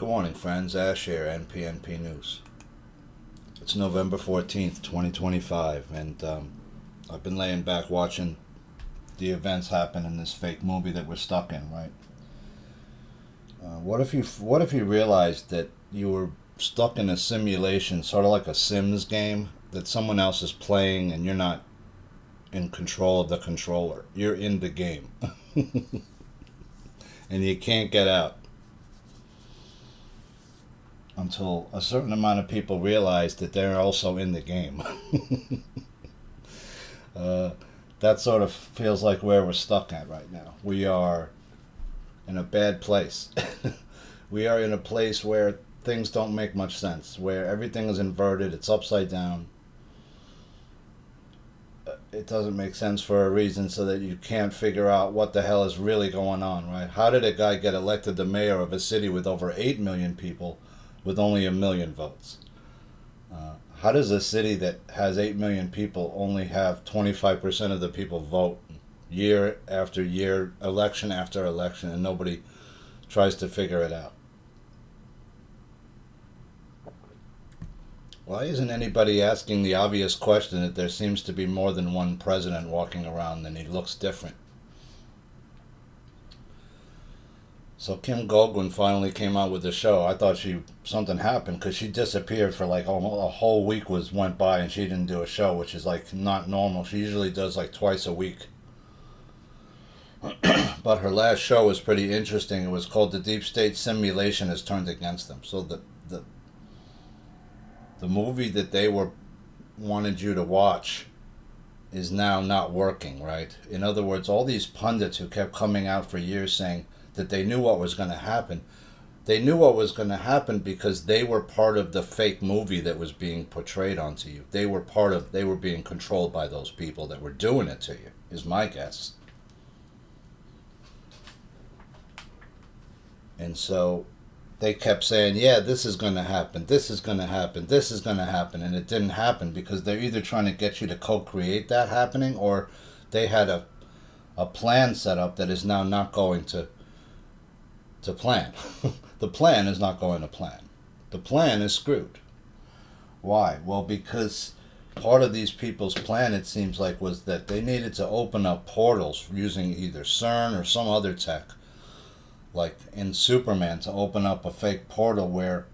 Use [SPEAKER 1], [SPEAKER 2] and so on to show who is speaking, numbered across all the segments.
[SPEAKER 1] Good morning, friends. Ash here, NPNP News. It's November 14th, 2025, and I've been laying back watching the events happen in this fake movie that we're stuck in, right? What if you realized that you were stuck in a simulation, sort of like a Sims game, that someone else is playing and you're not in control of the controller. You're in the game. And you can't get out until a certain amount of people realize that they're also in the game. That sort of feels like where we're stuck at right now. We are in a bad place. We are in a place where things don't make much sense, where everything is inverted, it's upside down. It doesn't make sense for a reason, so that you can't figure out what the hell is really going on, right? How did a guy get elected the mayor of a city with over 8 million people with only 1 million votes? How does a city that has 8 million people only have 25% of the people vote year after year, election after election, and nobody tries to figure it out? Why isn't anybody asking the obvious question that there seems to be more than one president walking around and he looks different? So Kim Goguen finally came out with the show. I thought something happened because she disappeared for like almost a whole week went by and she didn't do a show, which is like not normal. She usually does like twice a week. But her last show was pretty interesting. It was called "The Deep State Simulation Has Turned Against Them." So the movie that they wanted you to watch is now not working, right? In other words, all these pundits who kept coming out for years saying that they knew what was going to happen. They knew what was going to happen because they were part of the fake movie that was being portrayed onto you. They were being controlled by those people that were doing it to you, is my guess. And so they kept saying, yeah, this is going to happen, this is going to happen, this is going to happen, and it didn't happen because they're either trying to get you to co-create that happening, or they had a plan set up that is now not going to plan. The plan is not going to plan. The plan is screwed. Why? Well, because part of these people's plan, it seems like, was that they needed to open up portals using either CERN or some other tech, like in Superman, to open up a fake portal where,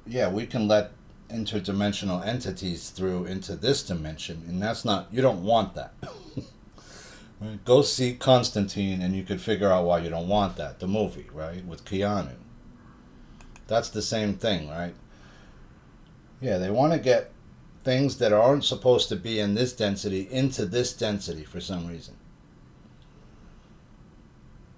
[SPEAKER 1] yeah, we can let interdimensional entities through into this dimension, and that's not, you don't want that. Right? Go see Constantine and you could figure out why you don't want that, the movie, right, with Keanu. That's the same thing, right? Yeah, they want to get things that aren't supposed to be in this density into this density for some reason.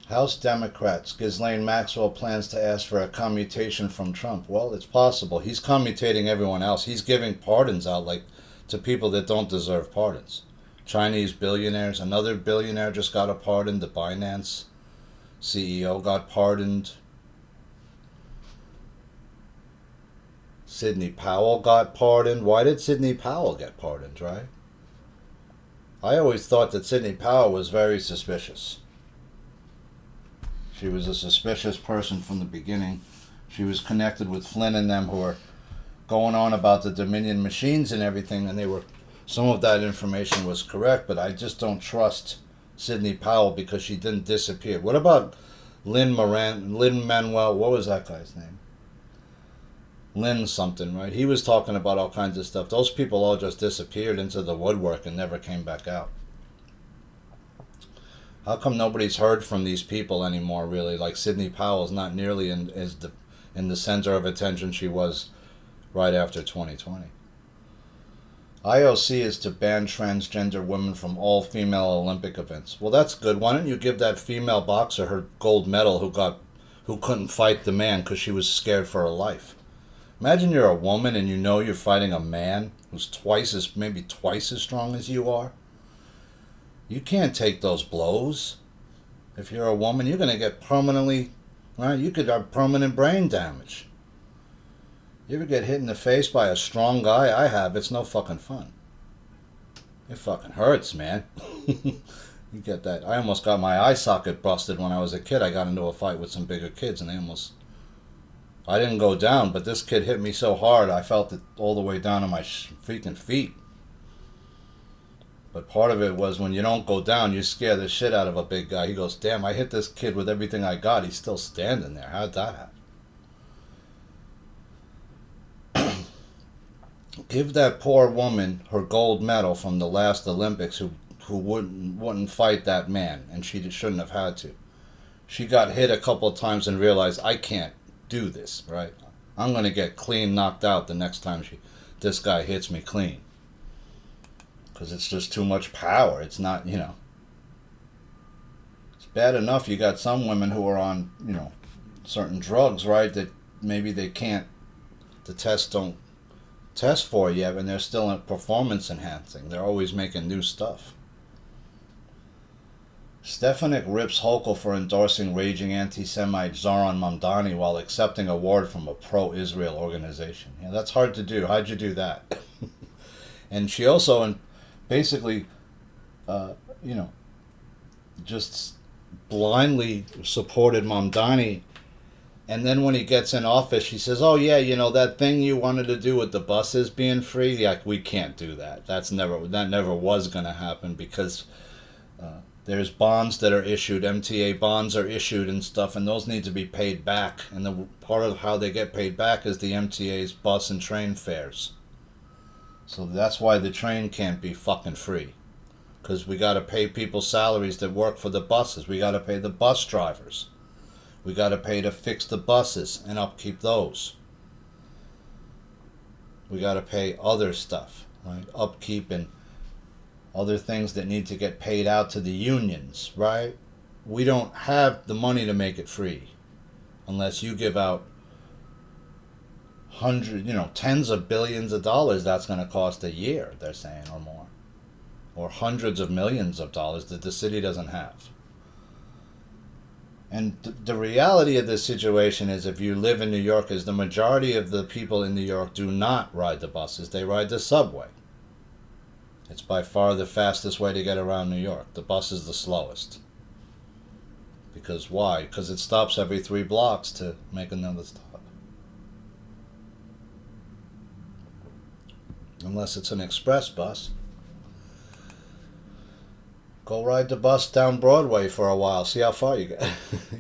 [SPEAKER 1] House Democrats, Ghislaine Maxwell plans to ask for a commutation from Trump. Well, it's possible. He's commutating everyone else. He's giving pardons out like to people that don't deserve pardons. Chinese billionaires. Another billionaire just got a pardon. The Binance CEO got pardoned. Sidney Powell got pardoned. Why did Sidney Powell get pardoned, right? I always thought that Sidney Powell was very suspicious. She was a suspicious person from the beginning. She was connected with Flynn and them, who were going on about the Dominion machines and everything, and some of that information was correct, but I just don't trust Sidney Powell because she didn't disappear. What about Lin-Manuel, what was that guy's name? Lin something, right? He was talking about all kinds of stuff. Those people all just disappeared into the woodwork and never came back out. How come nobody's heard from these people anymore, really? Like Sidney Powell's not nearly in the center of attention she was right after 2020. IOC is to ban transgender women from all female Olympic events. Well, that's good. Why don't you give that female boxer her gold medal who couldn't fight the man because she was scared for her life? Imagine you're a woman and you know you're fighting a man who's maybe twice as strong as you are. You can't take those blows. If you're a woman, you're going to get permanently, right? You could have permanent brain damage. You ever get hit in the face by a strong guy? I have. It's no fucking fun. It fucking hurts, man. You get that. I almost got my eye socket busted when I was a kid. I got into a fight with some bigger kids and they almost I didn't go down, but this kid hit me so hard I felt it all the way down to my freaking feet. But part of it was when you don't go down, you scare the shit out of a big guy. He goes, damn, I hit this kid with everything I got. He's still standing there. How'd that happen? Give that poor woman her gold medal from the last Olympics who wouldn't fight that man, and she shouldn't have had to. She got hit a couple of times and realized, I can't do this, right? I'm going to get clean knocked out the next time this guy hits me clean. Because it's just too much power. It's not, it's bad enough you got some women who are on, certain drugs, right, that maybe the tests don't test for yet, and they're still in performance enhancing. They're always making new stuff. Stefanik rips Hochul for endorsing raging anti-Semite Zoran Mamdani while accepting award from a pro-Israel organization. Yeah, that's hard to do. How'd you do that? And she also basically, just blindly supported Mamdani. And then when he gets in office, she says, oh, yeah, that thing you wanted to do with the buses being free, like, we can't do that. That never was going to happen because there's bonds that are issued, MTA bonds are issued and stuff, and those need to be paid back. And the part of how they get paid back is the MTA's bus and train fares. So that's why the train can't be fucking free. Because we got to pay people's salaries that work for the buses. We got to pay the bus drivers. We got to pay to fix the buses and upkeep those. We got to pay other stuff, right? Upkeep and other things that need to get paid out to the unions, right? We don't have the money to make it free unless you give out tens of billions of dollars that's going to cost a year, they're saying, or more. Or hundreds of millions of dollars that the city doesn't have. And the reality of this situation is, if you live in New York, is the majority of the people in New York do not ride the buses. They ride the subway. It's by far the fastest way to get around New York. The bus is the slowest. Because why? Because it stops every 3 blocks to make another stop. Unless it's an express bus. Go ride the bus down Broadway for a while. See how far you get.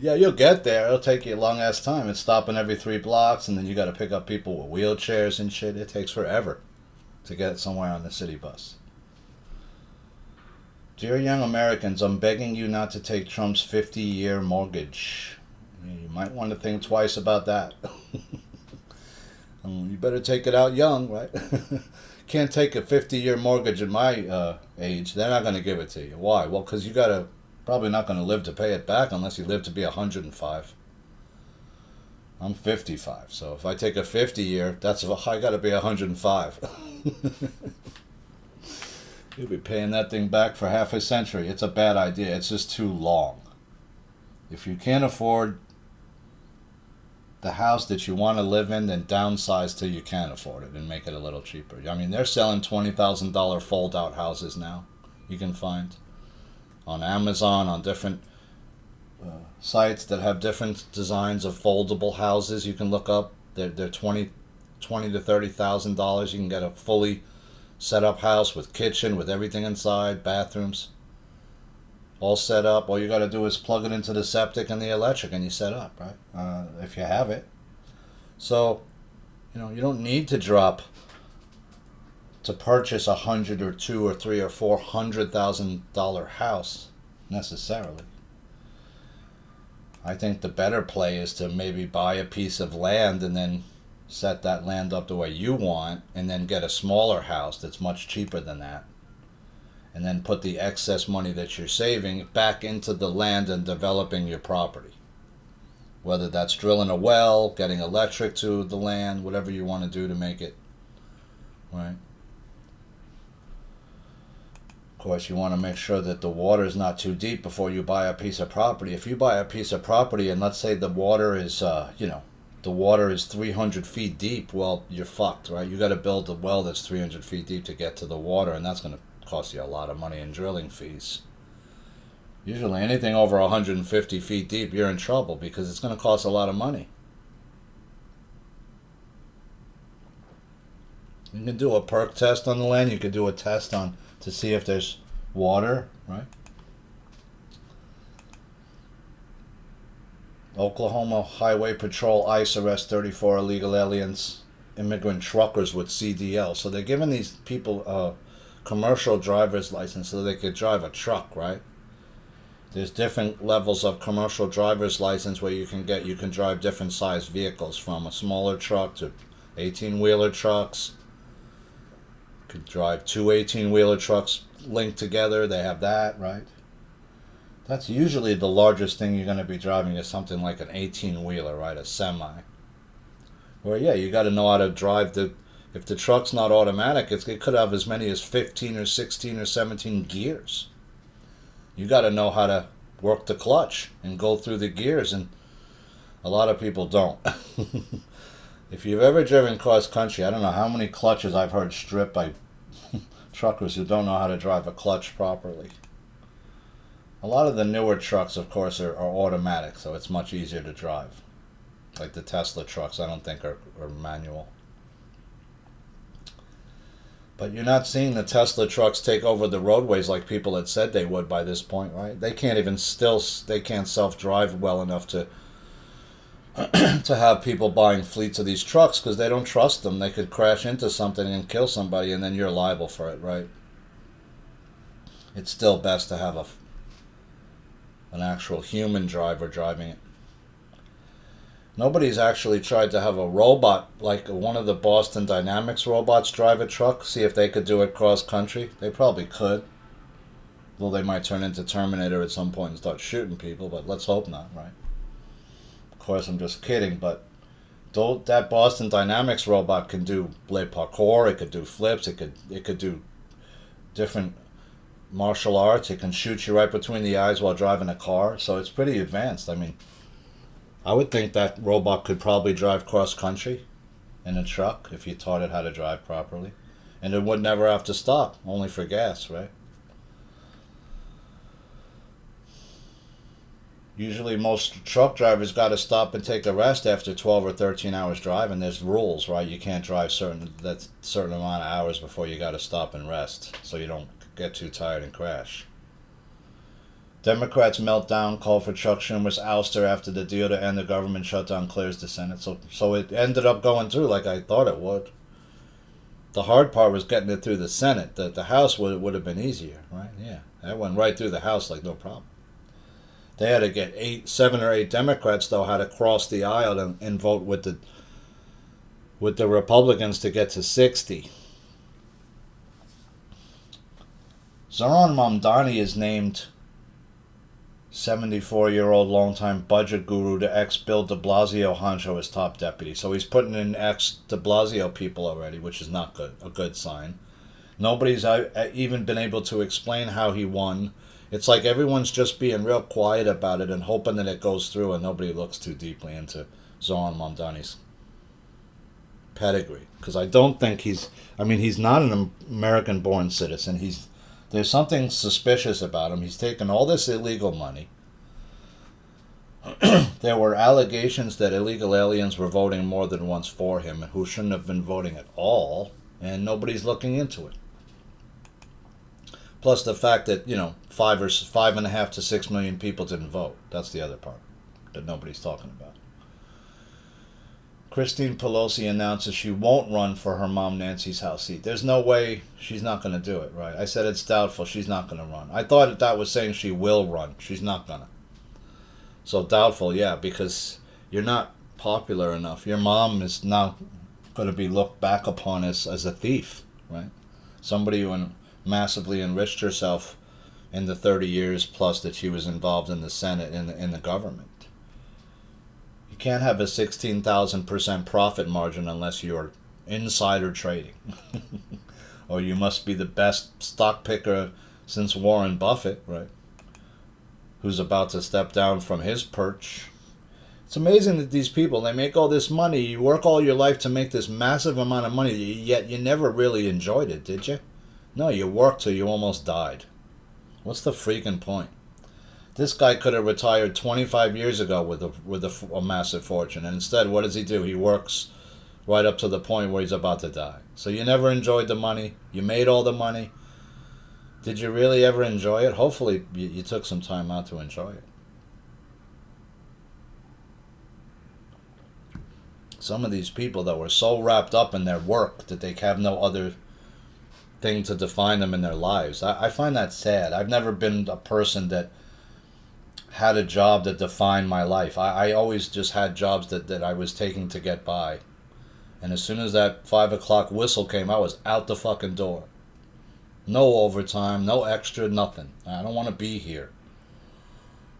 [SPEAKER 1] Yeah, you'll get there. It'll take you a long ass time. It's stopping every 3 blocks, and then you got to pick up people with wheelchairs and shit. It takes forever to get somewhere on the city bus. Dear young Americans, I'm begging you not to take Trump's 50-year mortgage. You might want to think twice about that. You better take it out young, right? Can't take a 50-year mortgage at my age. They're not going to give it to you. Why? Well, because probably not going to live to pay it back unless you live to be 105. I'm 55, so if I take a 50-year, I got to be 105. You'll be paying that thing back for half a century. It's a bad idea. It's just too long. If you can't afford the house that you want to live in, then downsize till you can afford it and make it a little cheaper. I mean, they're selling $20,000 fold-out houses now. You can find on Amazon, on different sites that have different designs of foldable houses. You can look up. They're $20,000 to $30,000. You can get a fully set up house with kitchen, with everything inside, bathrooms, all set up. All you got to do is plug it into the septic and the electric, and you set up, right? If you have it. So, you don't need to purchase $100,000 or $200,000 or $300,000 or $400,000 house necessarily. I think the better play is to maybe buy a piece of land and then set that land up the way you want, and then get a smaller house that's much cheaper than that. And then put the excess money that you're saving back into the land and developing your property. Whether that's drilling a well, getting electric to the land, whatever you want to do to make it, right? Of course, you want to make sure that the water is not too deep before you buy a piece of property. If you buy a piece of property and let's say the water is, the water is 300 feet deep, well, you're fucked, right? You got to build a well that's 300 feet deep to get to the water, and that's going to cost you a lot of money in drilling fees. Usually anything over 150 feet deep, you're in trouble because it's going to cost a lot of money. You can do a perk test on the land. You could do a test on to see if there's water, right? Oklahoma Highway Patrol ICE arrests 34 illegal aliens, immigrant truckers with CDL. So they're giving these people a commercial driver's license so they could drive a truck, right? There's different levels of commercial driver's license where you can drive different size vehicles, from a smaller truck to 18-wheeler trucks. You could drive two 18-wheeler trucks linked together. They have that, right? That's usually the largest thing you're going to be driving is something like an 18-wheeler, right? A semi. Where, yeah, you got to know how to drive if the truck's not automatic, it could have as many as 15 or 16 or 17 gears. You got to know how to work the clutch and go through the gears, and a lot of people don't. If you've ever driven cross country, I don't know how many clutches I've heard stripped by truckers who don't know how to drive a clutch properly. A lot of the newer trucks, of course, are automatic, so it's much easier to drive. Like the Tesla trucks, I don't think are manual. But you're not seeing the Tesla trucks take over the roadways like people had said they would by this point, right? They can't self-drive well enough to to have people buying fleets of these trucks because they don't trust them. They could crash into something and kill somebody, and then you're liable for it, right? It's still best to have an actual human driver driving it. Nobody's actually tried to have a robot, like one of the Boston Dynamics robots, drive a truck, see if they could do it cross country. They probably could. Well, they might turn into Terminator at some point and start shooting people, but let's hope not, right? Of course, I'm just kidding, but that Boston Dynamics robot can do blade parkour, it could do flips, it could do different martial arts, it can shoot you right between the eyes while driving a car, so it's pretty advanced. I mean, I would think that robot could probably drive cross country in a truck if you taught it how to drive properly. And it would never have to stop, only for gas, right? Usually most truck drivers got to stop and take a rest after 12 or 13 hours drive, and there's rules, right? You can't drive certain amount of hours before you got to stop and rest so you don't get too tired and crash. Democrats meltdown, call for Chuck Schumer's ouster after the deal to end the government shutdown clears the Senate. So it ended up going through like I thought it would. The hard part was getting it through the Senate. The House would have been easier, right? Yeah, that went right through the House like no problem. They had to get 7 or 8 Democrats, though, had to cross the aisle and vote with the Republicans to get to 60. Zohran Mamdani is named 74-year-old longtime budget guru to ex-Bill de Blasio honcho as top deputy. So he's putting in ex-de Blasio people already, which is not a good sign. Nobody's even been able to explain how he won. It's like everyone's just being real quiet about it and hoping that it goes through, and nobody looks too deeply into Zohran Mamdani's pedigree. Because I don't think he's not an American-born citizen. There's something suspicious about him. He's taken all this illegal money. There were allegations that illegal aliens were voting more than once for him who shouldn't have been voting at all, and nobody's looking into it. Plus the fact that, 5.5 to 6 million people didn't vote. That's the other part that nobody's talking about. Christine Pelosi announces she won't run for her mom Nancy's House seat. There's no way she's not going to do it, right? I said it's doubtful she's not going to run. I thought that was saying she will run. She's not going to. So doubtful, yeah, because you're not popular enough. Your mom is now going to be looked back upon as a thief, right? Somebody who massively enriched herself in the 30 years plus that she was involved in the Senate, in the government. You can't have a 16,000% profit margin unless you're insider trading. Or you must be the best stock picker since Warren Buffett, right? Who's about to step down from his perch. It's amazing that these people, they make all this money. You work all your life to make this massive amount of money, yet you never really enjoyed it, did you? No, you worked till you almost died. What's the freaking point? This guy could have retired 25 years ago with a massive fortune. And instead, what does he do? He works right up to the point where he's about to die. So you never enjoyed the money. You made all the money. Did you really ever enjoy it? Hopefully you took some time out to enjoy it. Some of these people that were so wrapped up in their work that they have no other thing to define them in their lives. I find that sad. I've never been a person that had a job that defined my life. I always just had jobs that I was taking to get by. And as soon as that 5 o'clock whistle came, I was out the fucking door. No overtime, no extra, nothing. I don't want to be here.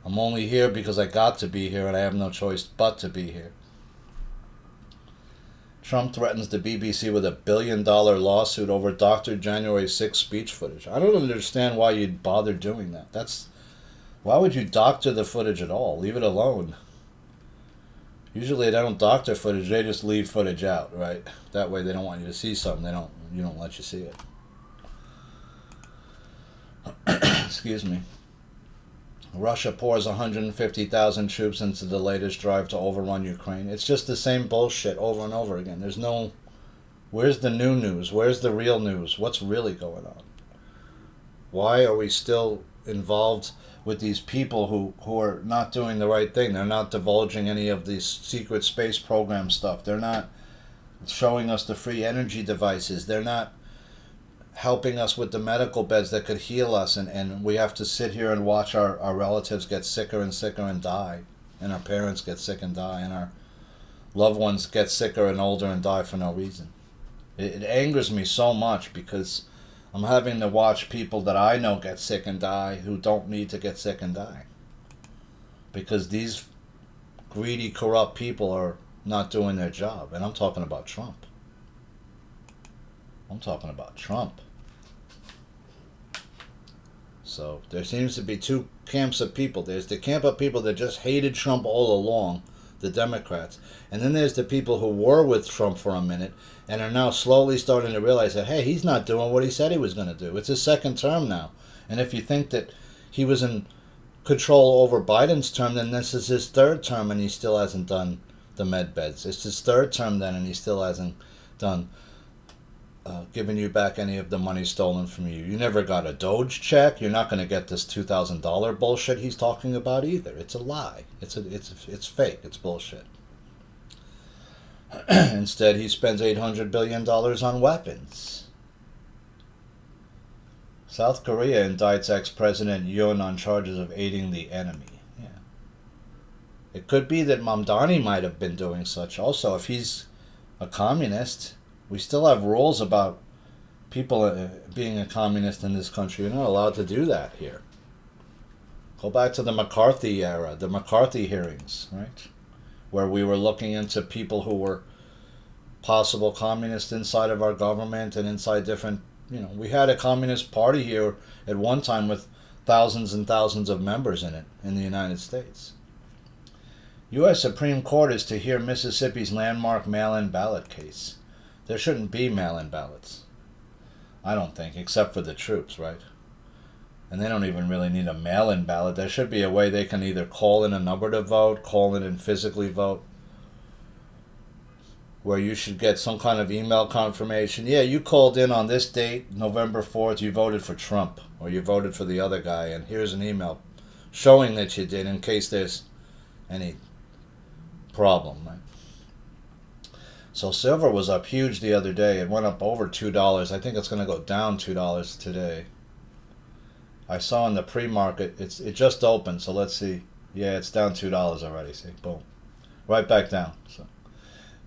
[SPEAKER 1] I'm only here because I got to be here and I have no choice but to be here. Trump threatens the BBC with $1 billion lawsuit over Dr. January 6th speech footage. I don't understand why you'd bother doing that. Why would you doctor the footage at all? Leave it alone. Usually they don't doctor footage, they just leave footage out, right? That way they don't want you to see something, you don't let you see it. Excuse me. Russia pours 150,000 troops into the latest drive to overrun Ukraine. It's just the same bullshit over and over again. Where's the new news? Where's the real news? What's really going on? Why are we still involved with these people who are not doing the right thing? They're not divulging any of this secret space program stuff. They're not showing us the free energy devices. They're not helping us with the medical beds that could heal us, and we have to sit here and watch our relatives get sicker and sicker and die, and our parents get sick and die, and our loved ones get sicker and older and die for no reason. It angers me so much because I'm having to watch people that I know get sick and die who don't need to get sick and die. Because these greedy, corrupt people are not doing their job. And I'm talking about Trump. I'm talking about Trump. So there seems to be two camps of people. There's the camp of people that just hated Trump all along, the Democrats. And then there's the people who were with Trump for a minute and are now slowly starting to realize that, hey, he's not doing what he said he was going to do. It's his second term now. And if you think that he was in control over Biden's term, then this is his third term and he still hasn't done the med beds. It's his third term then and he still hasn't done giving you back any of the money stolen from you. You never got a Doge check. You're not going to get this $2,000 bullshit he's talking about either. It's a lie. It's fake. It's bullshit. Instead, he spends $800 billion on weapons. South Korea indicts ex-President Yoon on charges of aiding the enemy. Yeah. It could be that Mamdani might have been doing such. Also, if he's a communist, we still have rules about people being a communist in this country. You're not allowed to do that here. Go back to the McCarthy era, the McCarthy hearings, right? Where we were looking into people who were possible communists inside of our government and inside different, we had a communist party here at one time with thousands and thousands of members in it in the United States. U.S. Supreme Court is to hear Mississippi's landmark mail-in ballot case. There shouldn't be mail-in ballots. I don't think, except for the troops, right? And they don't even really need a mail-in ballot. There should be a way they can either call in a number to vote, call in and physically vote, where you should get some kind of email confirmation. Yeah, you called in on this date, November 4th, you voted for Trump, or you voted for the other guy, and here's an email showing that you did in case there's any problem, right? So silver was up huge the other day. It went up over $2. I think it's going to go down $2 today. I saw in the pre-market, it just opened, so let's see. Yeah, it's down $2 already, see, boom. Right back down. So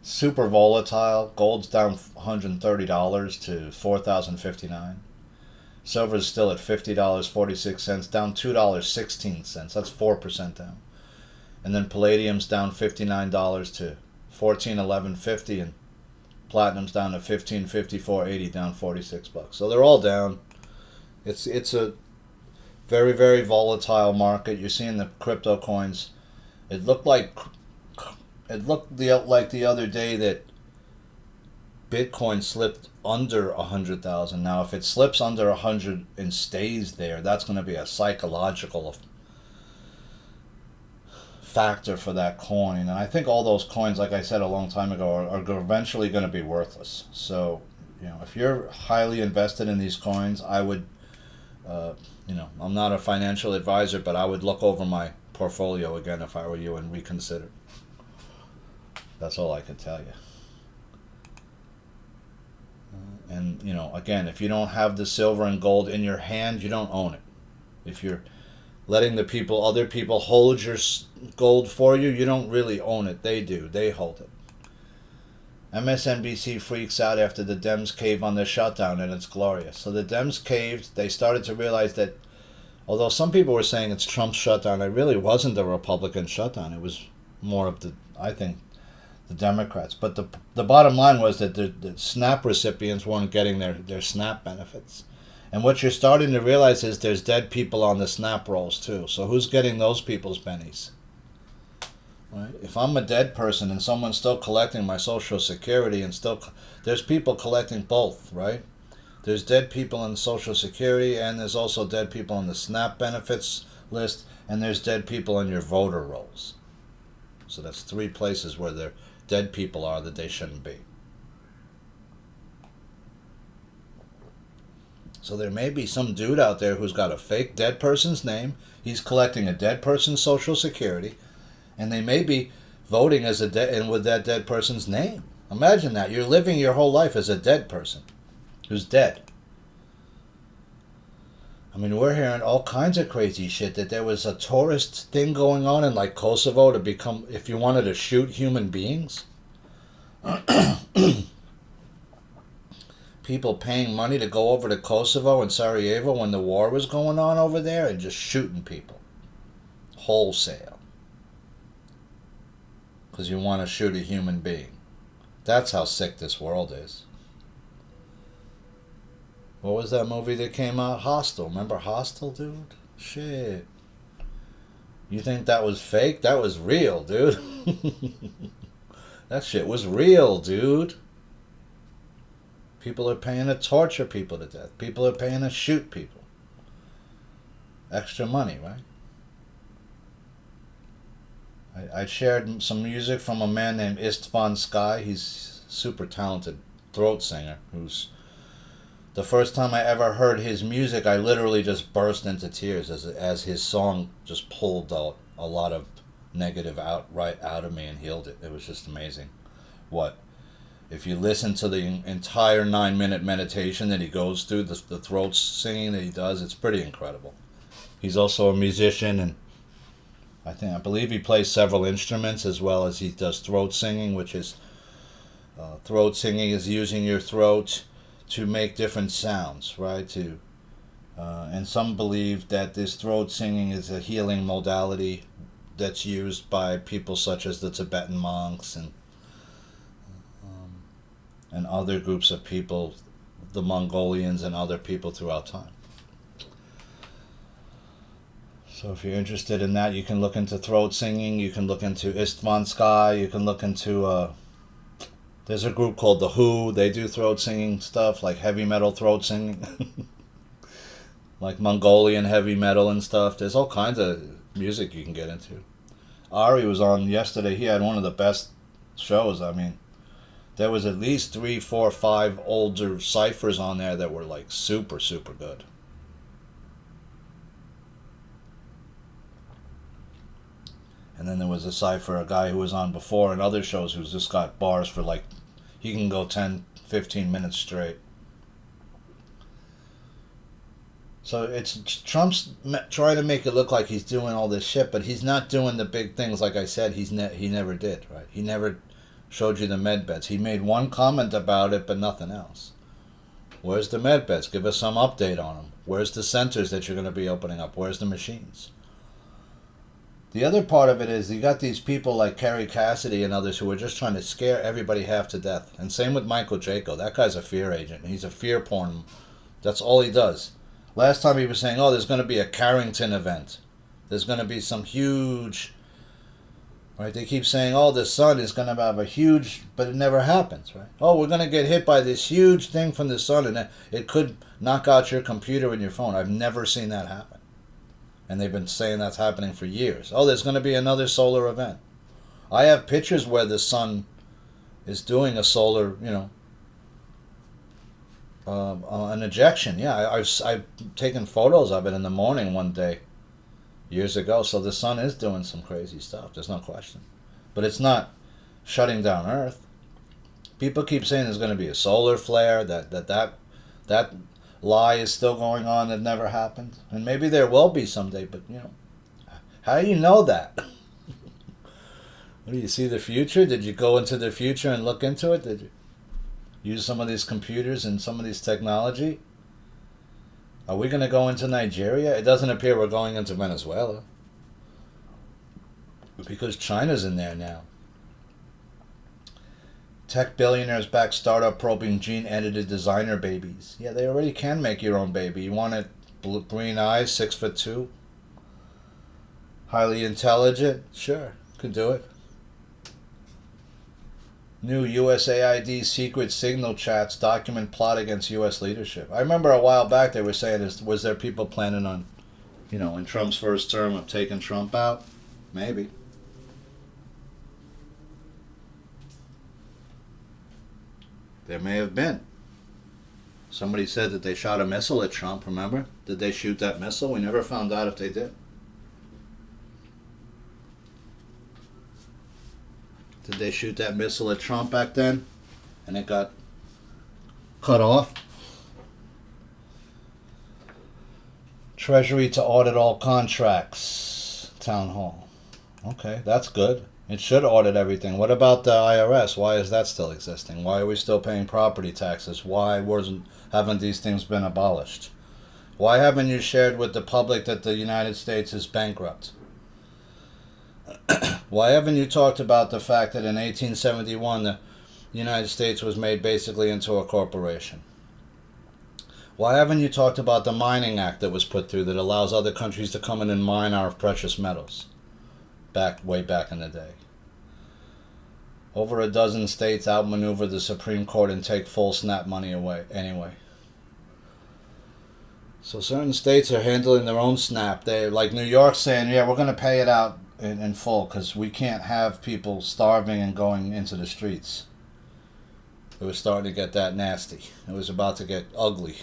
[SPEAKER 1] super volatile. Gold's down $130 to $4,059. Silver's still at $50.46, down $2.16. That's 4% down. And then palladium's down $59 to $14.1150, and platinum's down to $15.54.80, down $46. So they're all down. It's a very, very volatile market. You're seeing the crypto coins. It looked like the other day that Bitcoin slipped under 100,000. Now, if it slips under 100 and stays there, that's going to be a psychological factor for that coin. And I think all those coins, like I said a long time ago, are eventually going to be worthless. So, if you're highly invested in these coins, I would, I'm not a financial advisor, but I would look over my portfolio again if I were you and reconsider. That's all I can tell you. And, again, if you don't have the silver and gold in your hand, you don't own it. If you're letting other people hold your gold for you, you don't really own it. They do. They hold it. MSNBC freaks out after the Dems cave on the shutdown, and it's glorious. So the Dems caved. They started to realize that, although some people were saying it's Trump's shutdown, it really wasn't the Republican shutdown. It was more of the Democrats. But the bottom line was that the SNAP recipients weren't getting their SNAP benefits. And what you're starting to realize is there's dead people on the SNAP rolls too. So who's getting those people's bennies? Right? If I'm a dead person and someone's still collecting my Social Security and there's people collecting both, right? There's dead people on Social Security, and there's also dead people on the SNAP benefits list, and there's dead people on your voter rolls. So that's 3 places where their dead people are that they shouldn't be. So there may be some dude out there who's got a fake dead person's name. He's collecting a dead person's Social Security, and they may be voting as and with that dead person's name. Imagine that. You're living your whole life as a dead person who's dead. I mean, we're hearing all kinds of crazy shit, that there was a tourist thing going on in like Kosovo to become, if you wanted to shoot human beings. People paying money to go over to Kosovo and Sarajevo when the war was going on over there and just shooting people. Wholesale. Because you want to shoot a human being. That's how sick this world is. What was that movie that came out? Hostel. Remember Hostel, dude? Shit. You think that was fake? That was real, dude. That shit was real, dude. People are paying to torture people to death. People are paying to shoot people. Extra money, right? I shared some music from a man named Istvan Sky. He's a super talented throat singer who's... The first time I ever heard his music, I literally just burst into tears as his song just pulled out a lot of negative right out of me and healed it. It was just amazing. If you listen to the entire 9-minute meditation that he goes through, the throat singing that he does, it's pretty incredible. He's also a musician, and I believe he plays several instruments as well as he does throat singing, which is throat singing is using your throat to make different sounds, right? And some believe that this throat singing is a healing modality that's used by people such as the Tibetan monks and other groups of people, the Mongolians and other people throughout time. So if you're interested in that, you can look into throat singing, you can look into Istvan Sky, you can look into... there's a group called The Who. They do throat singing stuff, like heavy metal throat singing. Like Mongolian heavy metal and stuff. There's all kinds of music you can get into. Ari was on yesterday. He had one of the best shows. I mean, there was at least 3, 4, 5 older ciphers on there that were like super, super good. And then there was a cipher, a guy who was on before in other shows who's just got bars for like, he can go 10, 15 minutes straight. So it's Trump's trying to make it look like he's doing all this shit, but he's not doing the big things. Like I said, he never did, right? He never showed you the med beds. He made one comment about it, but nothing else. Where's the med beds? Give us some update on them. Where's the centers that you're going to be opening up? Where's the machines? The other part of it is you got these people like Kerry Cassidy and others who are just trying to scare everybody half to death. And same with Michael Jaco. That guy's a fear agent. He's a fear porn. That's all he does. Last time he was saying, oh, there's going to be a Carrington event. There's going to be some huge... Right? They keep saying, oh, the sun is going to have a huge... But it never happens, right? Oh, we're going to get hit by this huge thing from the sun and it could knock out your computer and your phone. I've never seen that happen. And they've been saying that's happening for years. Oh, there's going to be another solar event. I have pictures where the sun is doing a solar, an ejection. Yeah, I've taken photos of it in the morning one day years ago. So the sun is doing some crazy stuff. There's no question. But it's not shutting down Earth. People keep saying there's going to be a solar flare, that lie is still going on, that never happened. And maybe there will be someday, but how do you know that? What, do you see the future? Did you go into the future and look into it? Did you use some of these computers and some of these technology? Are we going to go into Nigeria? It doesn't appear we're going into Venezuela. Because China's in there now. Tech billionaires back startup probing gene-edited designer babies. Yeah, they already can make your own baby. You want it green eyes, 6'2", highly intelligent? Sure, could do it. New USAID secret signal chats document plot against U.S. leadership. I remember a while back they were saying, was there people planning on, in Trump's first term of taking Trump out? Maybe. There may have been. Somebody said that they shot a missile at Trump, remember? Did they shoot that missile? We never found out if they did. Did they shoot that missile at Trump back then? And it got cut off? Treasury to audit all contracts. Town Hall. Okay, that's good. It should audit everything. What about the IRS? Why is that still existing? Why are we still paying property taxes? Why haven't these things been abolished? Why haven't you shared with the public that the United States is bankrupt? Why haven't you talked about the fact that in 1871 the United States was made basically into a corporation? Why haven't you talked about the Mining Act that was put through that allows other countries to come in and mine our precious metals? Way back in the day. Over a dozen states outmaneuver the Supreme Court and take full SNAP money away anyway. So certain states are handling their own SNAP. They, like New York, saying, yeah, we're going to pay it out in full because we can't have people starving and going into the streets. It was starting to get that nasty. It was about to get ugly.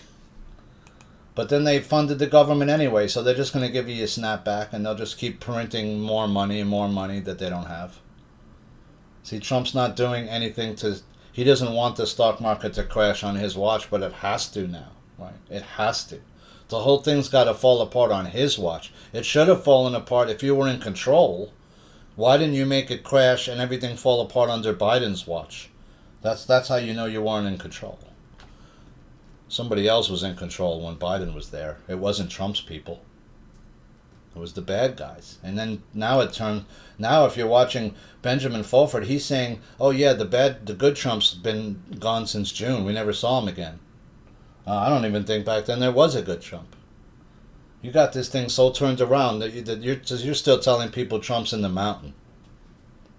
[SPEAKER 1] But then they funded the government anyway, so they're just going to give you a snapback and they'll just keep printing more money and more money that they don't have. See, Trump's not doing anything he doesn't want the stock market to crash on his watch, but it has to now, right? It has to. The whole thing's got to fall apart on his watch. It should have fallen apart if you were in control. Why didn't you make it crash and everything fall apart under Biden's watch? That's how you know you weren't in control. Somebody else was in control when Biden was there. It wasn't Trump's people. It was the bad guys. And then now if you're watching Benjamin Fulford, he's saying, oh yeah, the good Trump's been gone since June. We never saw him again. I don't even think back then there was a good Trump. You got this thing so turned around that you're still telling people Trump's in the mountain.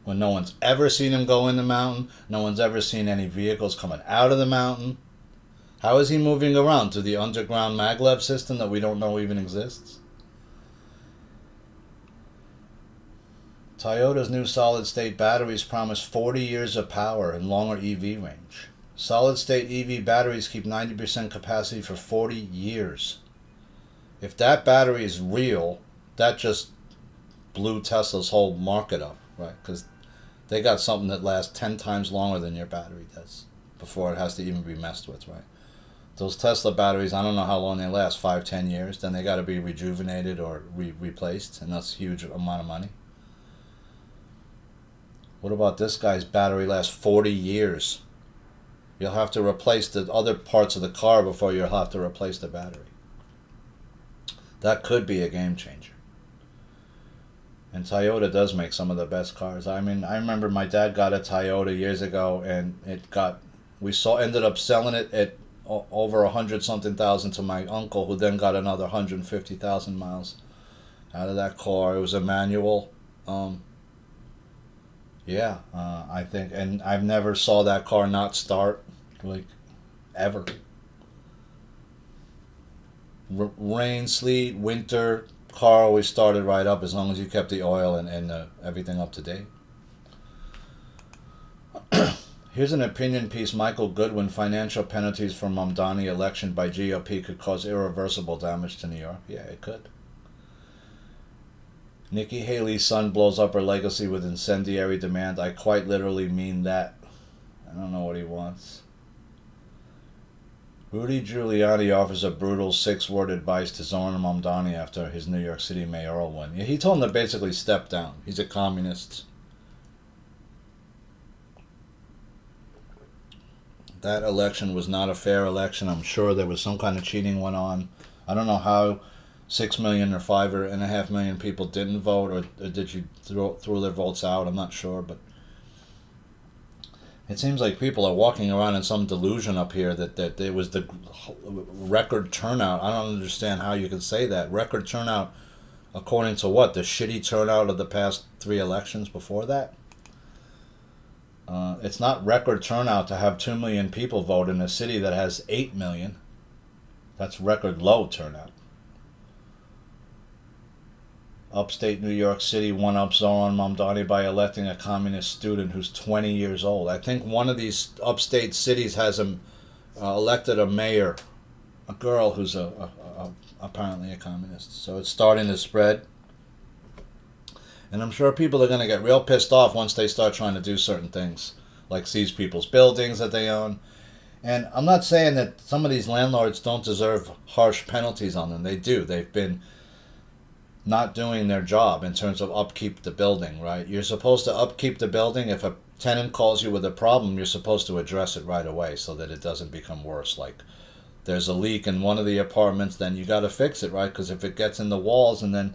[SPEAKER 1] When no one's ever seen him go in the mountain. No one's ever seen any vehicles coming out of the mountain. How is he moving around? To the underground maglev system that we don't know even exists? Toyota's new solid-state batteries promise 40 years of power and longer EV range. Solid-state EV batteries keep 90% capacity for 40 years. If that battery is real, that just blew Tesla's whole market up, right? Because they got something that lasts 10 times longer than your battery does before it has to even be messed with, right? Those Tesla batteries, I don't know how long they last, 5-10 years. Then they got to be rejuvenated or replaced, and that's a huge amount of money. What about this guy's battery lasts 40 years? You'll have to replace the other parts of the car before you'll have to replace the battery. That could be a game changer. And Toyota does make some of the best cars. I mean, I remember my dad got a Toyota years ago, and ended up selling it at over 100-something thousand to my uncle, who then got another 150,000 miles out of that car. It was a manual. I think, and I've never saw that car not start, like, ever. Rain, sleet, winter, car always started right up as long as you kept the oil and everything up to date. Here's an opinion piece. Michael Goodwin, financial penalties for Mamdani election by GOP could cause irreversible damage to New York. Yeah, it could. Nikki Haley's son blows up her legacy with incendiary demand. I quite literally mean that. I don't know what he wants. Rudy Giuliani offers a brutal 6-word advice to Zoran Mamdani after his New York City mayoral win. Yeah, he told him to basically step down. He's a communist. That election was not a fair election. I'm sure there was some kind of cheating went on. I don't know how 6 million or 5.5 million people didn't vote, or did you throw their votes out? I'm not sure, but it seems like people are walking around in some delusion up here that it was the record turnout. I don't understand how you can say that. Record turnout according to what? The shitty turnout of the past 3 elections before that? It's not record turnout to have 2 million people vote in a city that has 8 million. That's record low turnout. Upstate New York City one-up Zoran Mamdani by electing a communist student who's 20 years old. I think one of these upstate cities has elected a mayor, a girl who's apparently a communist. So it's starting to spread. And I'm sure people are going to get real pissed off once they start trying to do certain things, like seize people's buildings that they own. And I'm not saying that some of these landlords don't deserve harsh penalties on them. They do. They've been not doing their job in terms of upkeep the building, right? You're supposed to upkeep the building. If a tenant calls you with a problem, you're supposed to address it right away so that it doesn't become worse. Like, there's a leak in one of the apartments, then you got to fix it, right? Because if it gets in the walls and then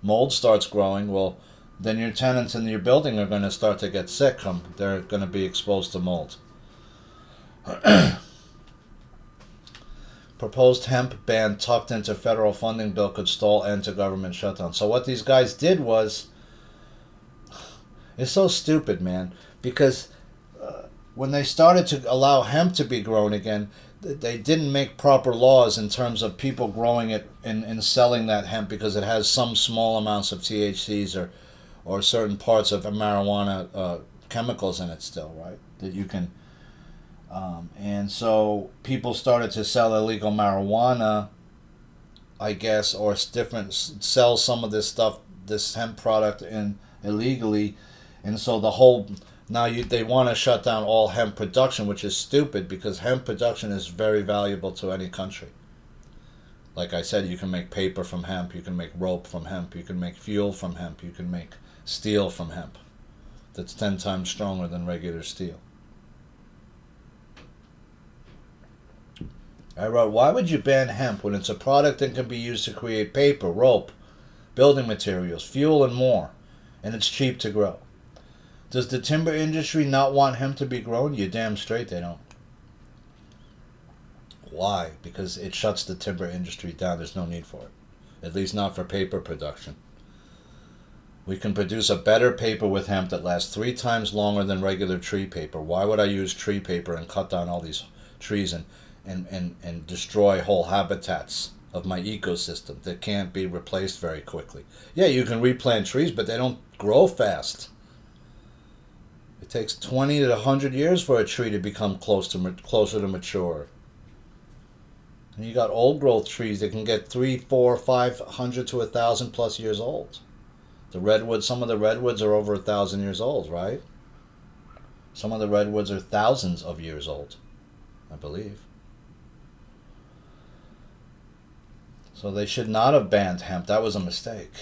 [SPEAKER 1] mold starts growing, well, then your tenants in your building are going to start to get sick. They're going to be exposed to mold. Proposed hemp ban tucked into federal funding bill could stall end to government shutdown. So what these guys did was, it's so stupid, man, because when they started to allow hemp to be grown again, they didn't make proper laws in terms of people growing it and selling that hemp because it has some small amounts of THCs or certain parts of marijuana chemicals in it still, right? That you can, and so people started to sell illegal marijuana, I guess, or sell some of this stuff, this hemp product illegally, and so the whole, now they want to shut down all hemp production, which is stupid because hemp production is very valuable to any country. Like I said, you can make paper from hemp, you can make rope from hemp, you can make fuel from hemp, you can make steel from hemp that's 10 times stronger than regular steel. I wrote, why would you ban hemp when it's a product that can be used to create paper, rope, building materials, fuel, and more, and it's cheap to grow? Does the timber industry not want hemp to be grown? You're damn straight they don't. Why? Because it shuts the timber industry down. There's no need for it. At least not for paper production. We can produce a better paper with hemp that lasts 3 times longer than regular tree paper. Why would I use tree paper and cut down all these trees and destroy whole habitats of my ecosystem that can't be replaced very quickly? Yeah, you can replant trees, but they don't grow fast. It takes 20 to 100 years for a tree to become closer to mature. And you got old growth trees that can get 3, 4, 500 to 1,000 plus years old. The redwoods, some of the redwoods are over 1,000 years old, right? Some of the redwoods are thousands of years old, I believe. So they should not have banned hemp. That was a mistake.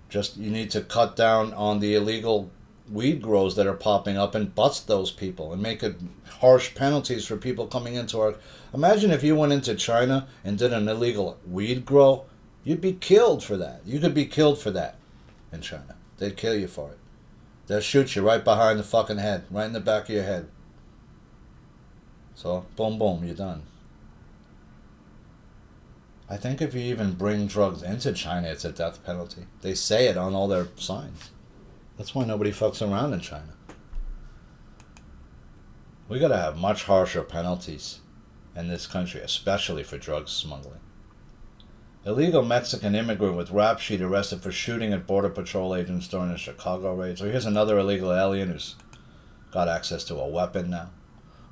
[SPEAKER 1] Just, you need to cut down on the illegal weed grows that are popping up and bust those people and make it harsh penalties for people coming into our... Imagine if you went into China and did an illegal weed grow. You'd be killed for that. You could be killed for that in China. They'd kill you for it. They'll shoot you right behind the fucking head, right in the back of your head. So, boom, boom, you're done. I think if you even bring drugs into China, it's a death penalty. They say it on all their signs. That's why nobody fucks around in China. We gotta have much harsher penalties in this country, especially for drug smuggling. Illegal Mexican immigrant with rap sheet arrested for shooting at Border Patrol agents during a Chicago raid. So here's another illegal alien who's got access to a weapon now.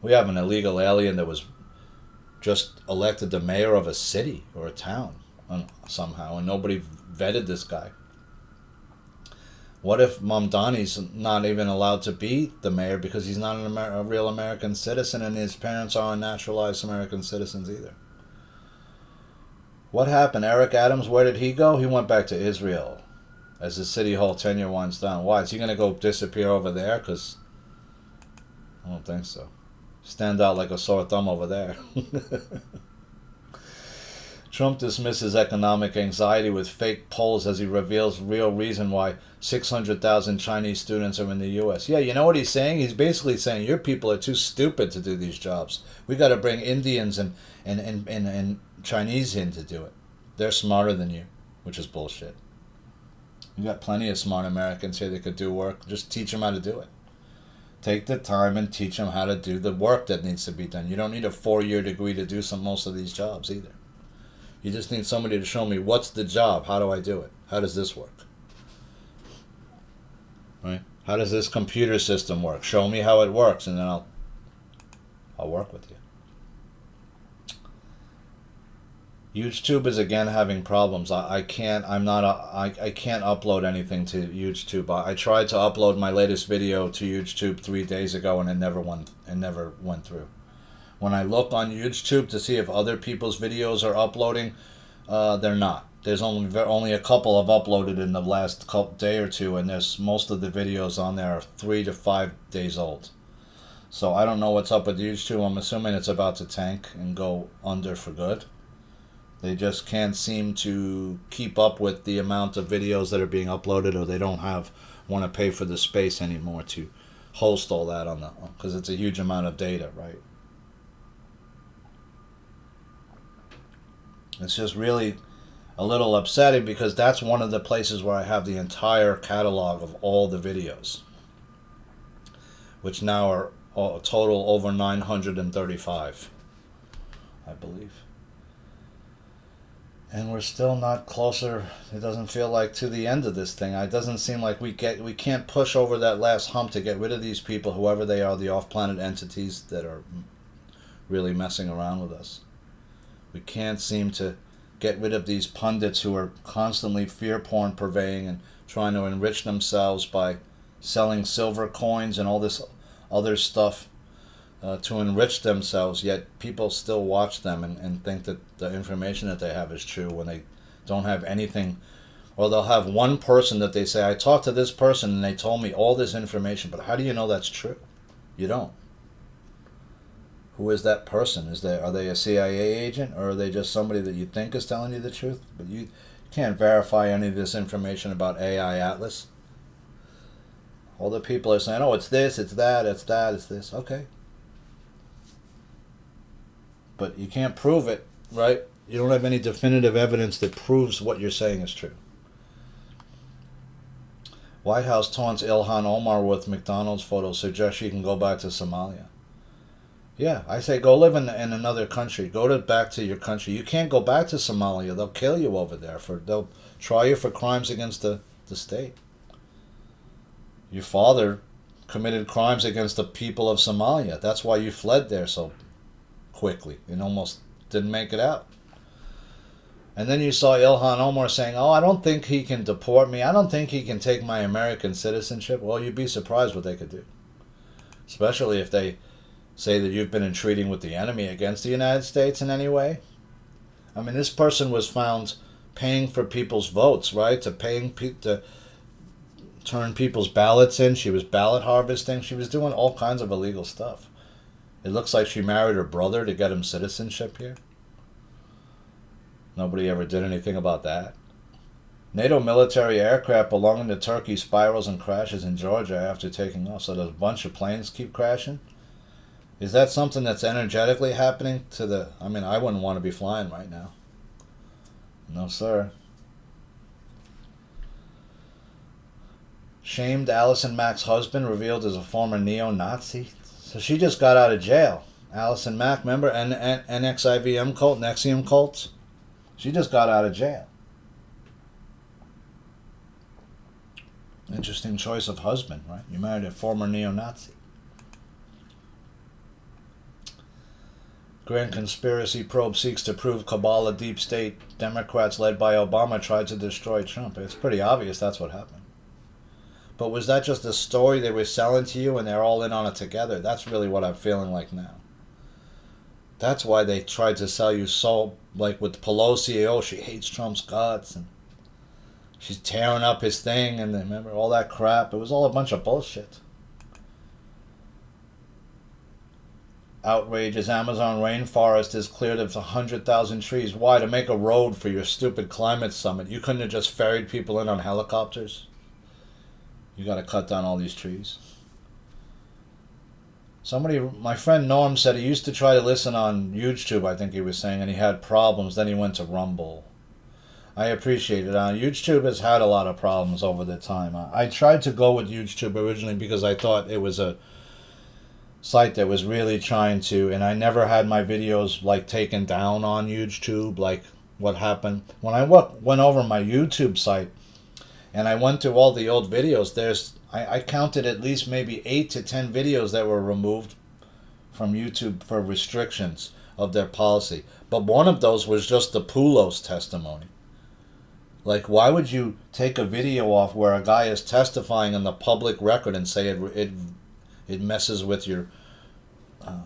[SPEAKER 1] We have an illegal alien that was just elected the mayor of a city or a town somehow, and nobody vetted this guy. What if Mamdani's not even allowed to be the mayor because he's not a real American citizen, and his parents aren't naturalized American citizens either? What happened? Eric Adams, where did he go? He went back to Israel as his City Hall tenure winds down. Why? Is he going to go disappear over there? Because I don't think so. Stand out like a sore thumb over there. Trump dismisses economic anxiety with fake polls as he reveals real reason why 600,000 Chinese students are in the U.S. Yeah, you know what he's saying? He's basically saying your people are too stupid to do these jobs. We got to bring Indians and Chinese in to do it. They're smarter than you, which is bullshit. You got plenty of smart Americans here that could do work. Just teach them how to do it. Take the time and teach them how to do the work that needs to be done. You don't need a 4-year degree to do most of these jobs either. You just need somebody to show me what's the job. How do I do it? How does this work? Right? How does this computer system work? Show me how it works, and then I'll work with you. YouTube is again having problems. I can't upload anything to YouTube. I tried to upload my latest video to YouTube 3 days ago, and it never went through. When I look on YouTube to see if other people's videos are uploading, they're not. There's only a couple I've uploaded in the last day or two, and most of the videos on there are 3 to 5 days old. So I don't know what's up with YouTube. I'm assuming it's about to tank and go under for good. They just can't seem to keep up with the amount of videos that are being uploaded, or they don't want to pay for the space anymore to host all that on because it's a huge amount of data, right? It's just really a little upsetting because that's one of the places where I have the entire catalog of all the videos, which now are a total over 935, I believe. And we're still not closer, it doesn't feel like, to the end of this thing. It doesn't seem like we can't push over that last hump to get rid of these people, whoever they are, the off-planet entities that are really messing around with us. We can't seem to get rid of these pundits who are constantly fear porn purveying and trying to enrich themselves by selling silver coins and all this other stuff to enrich themselves, yet people still watch them and think that the information that they have is true when they don't have anything. Or they'll have one person that they say, I talked to this person and they told me all this information, but how do you know that's true? You don't. Who is that person? Are they a CIA agent, or are they just somebody that you think is telling you the truth? But you can't verify any of this information about AI Atlas. All the people are saying, oh, it's this, it's that, it's that, it's this. Okay. But you can't prove it, right? You don't have any definitive evidence that proves what you're saying is true. White House taunts Ilhan Omar with McDonald's photos, suggests she can go back to Somalia. Yeah, I say go live in another country. Back to your country. You can't go back to Somalia. They'll kill you over there. They'll try you for crimes against the state. Your father committed crimes against the people of Somalia. That's why you fled there so quickly and almost didn't make it out. And then you saw Ilhan Omar saying, oh, I don't think he can deport me. I don't think he can take my American citizenship. Well, you'd be surprised what they could do. Especially if they say that you've been entreating with the enemy against the United States in any way. I mean, this person was found paying for people's votes, right? To turn people's ballots in. She was ballot harvesting. She was doing all kinds of illegal stuff. It looks like she married her brother to get him citizenship here. Nobody ever did anything about that. NATO military aircraft belonging to Turkey spirals and crashes in Georgia after taking off. So there's a bunch of planes keep crashing. Is that something that's energetically happening to the... I mean, I wouldn't want to be flying right now. No, sir. Shamed Allison Mack's husband revealed as a former neo-Nazi. So she just got out of jail. Allison Mack, remember? NXIVM cult, NXIVM cults? She just got out of jail. Interesting choice of husband, right? You married a former neo-Nazi. Grand conspiracy probe seeks to prove Kabbalah deep state. Democrats led by Obama tried to destroy Trump. It's pretty obvious that's what happened. But was that just a story they were selling to you and they're all in on it together? That's really what I'm feeling like now. That's why they tried to sell you so, like with Pelosi, oh, she hates Trump's guts and she's tearing up his thing, and remember all that crap? It was all a bunch of bullshit. Outrage as Amazon rainforest is cleared of 100,000 trees. Why? To make a road for your stupid climate summit. You couldn't have just ferried people in on helicopters? You got to cut down all these trees. Somebody, my friend Norm said he used to try to listen on YouTube, I think he was saying, and he had problems. Then he went to Rumble. I appreciate it. YouTube has had a lot of problems over the time. I tried to go with YouTube originally because I thought it was a site that was really trying to, and I never had my videos like taken down on YouTube, like what happened. When I went over my YouTube site and I went through all the old videos, I counted at least maybe 8 to 10 videos that were removed from YouTube for restrictions of their policy. But one of those was just the Poulos testimony. Like, why would you take a video off where a guy is testifying in the public record and say it messes with your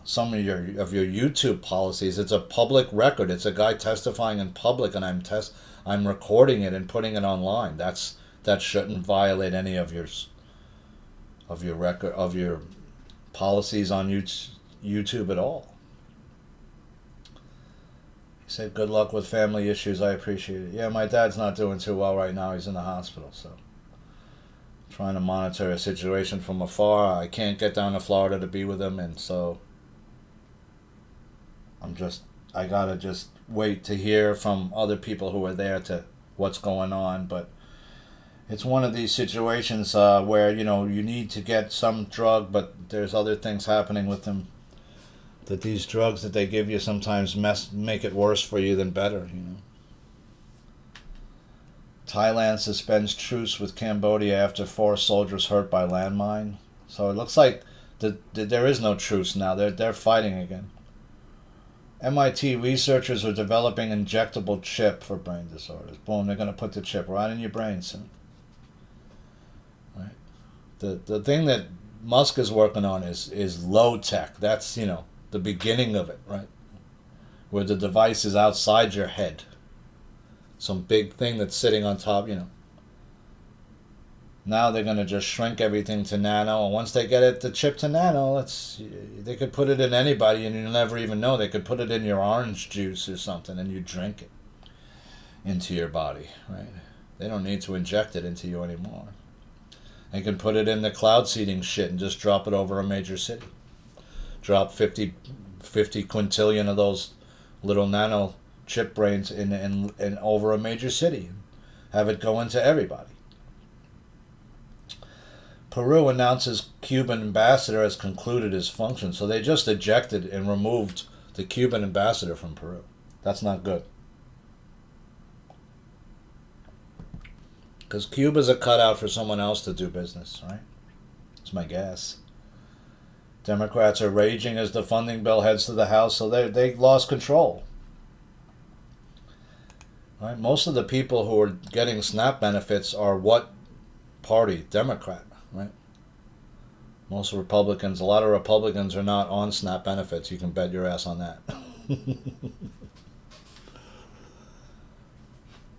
[SPEAKER 1] some of your YouTube policies? It's a public record. It's a guy testifying in public, and I'm recording it and putting it online. That shouldn't violate any of your record of your policies on YouTube at all. He said, good luck with family issues. I appreciate it. Yeah, my dad's not doing too well right now. He's in the hospital, so trying to monitor a situation from afar. I can't get down to Florida to be with him, and so I gotta just wait to hear from other people who are there to what's going on. But it's one of these situations where, you need to get some drug, but there's other things happening with them. That these drugs that they give you sometimes make it worse for you than better, Thailand suspends truce with Cambodia after 4 soldiers hurt by landmine. So it looks like there is no truce now. They're fighting again. MIT researchers are developing injectable chip for brain disorders. Boom, they're going to put the chip right in your brain soon. Right? The thing that Musk is working on is low tech. That's, the beginning of it, right? Where the device is outside your head. Some big thing that's sitting on top, Now they're going to just shrink everything to nano, and once they get the chip to nano, they could put it in anybody and you'll never even know. They could put it in your orange juice or something and you drink it into your body, right? They don't need to inject it into you anymore. They can put it in the cloud seeding shit and just drop it over a major city. Drop 50 quintillion of those little nano chip brains in over a major city. Have it go into everybody. Peru announces Cuban ambassador has concluded his function. So they just ejected and removed the Cuban ambassador from Peru. That's not good. Because Cuba's a cutout for someone else to do business, right? That's my guess. Democrats are raging as the funding bill heads to the House, so they lost control. Right? Most of the people who are getting SNAP benefits are what party? Democrat, right? Most Republicans, a lot of Republicans are not on SNAP benefits. You can bet your ass on that.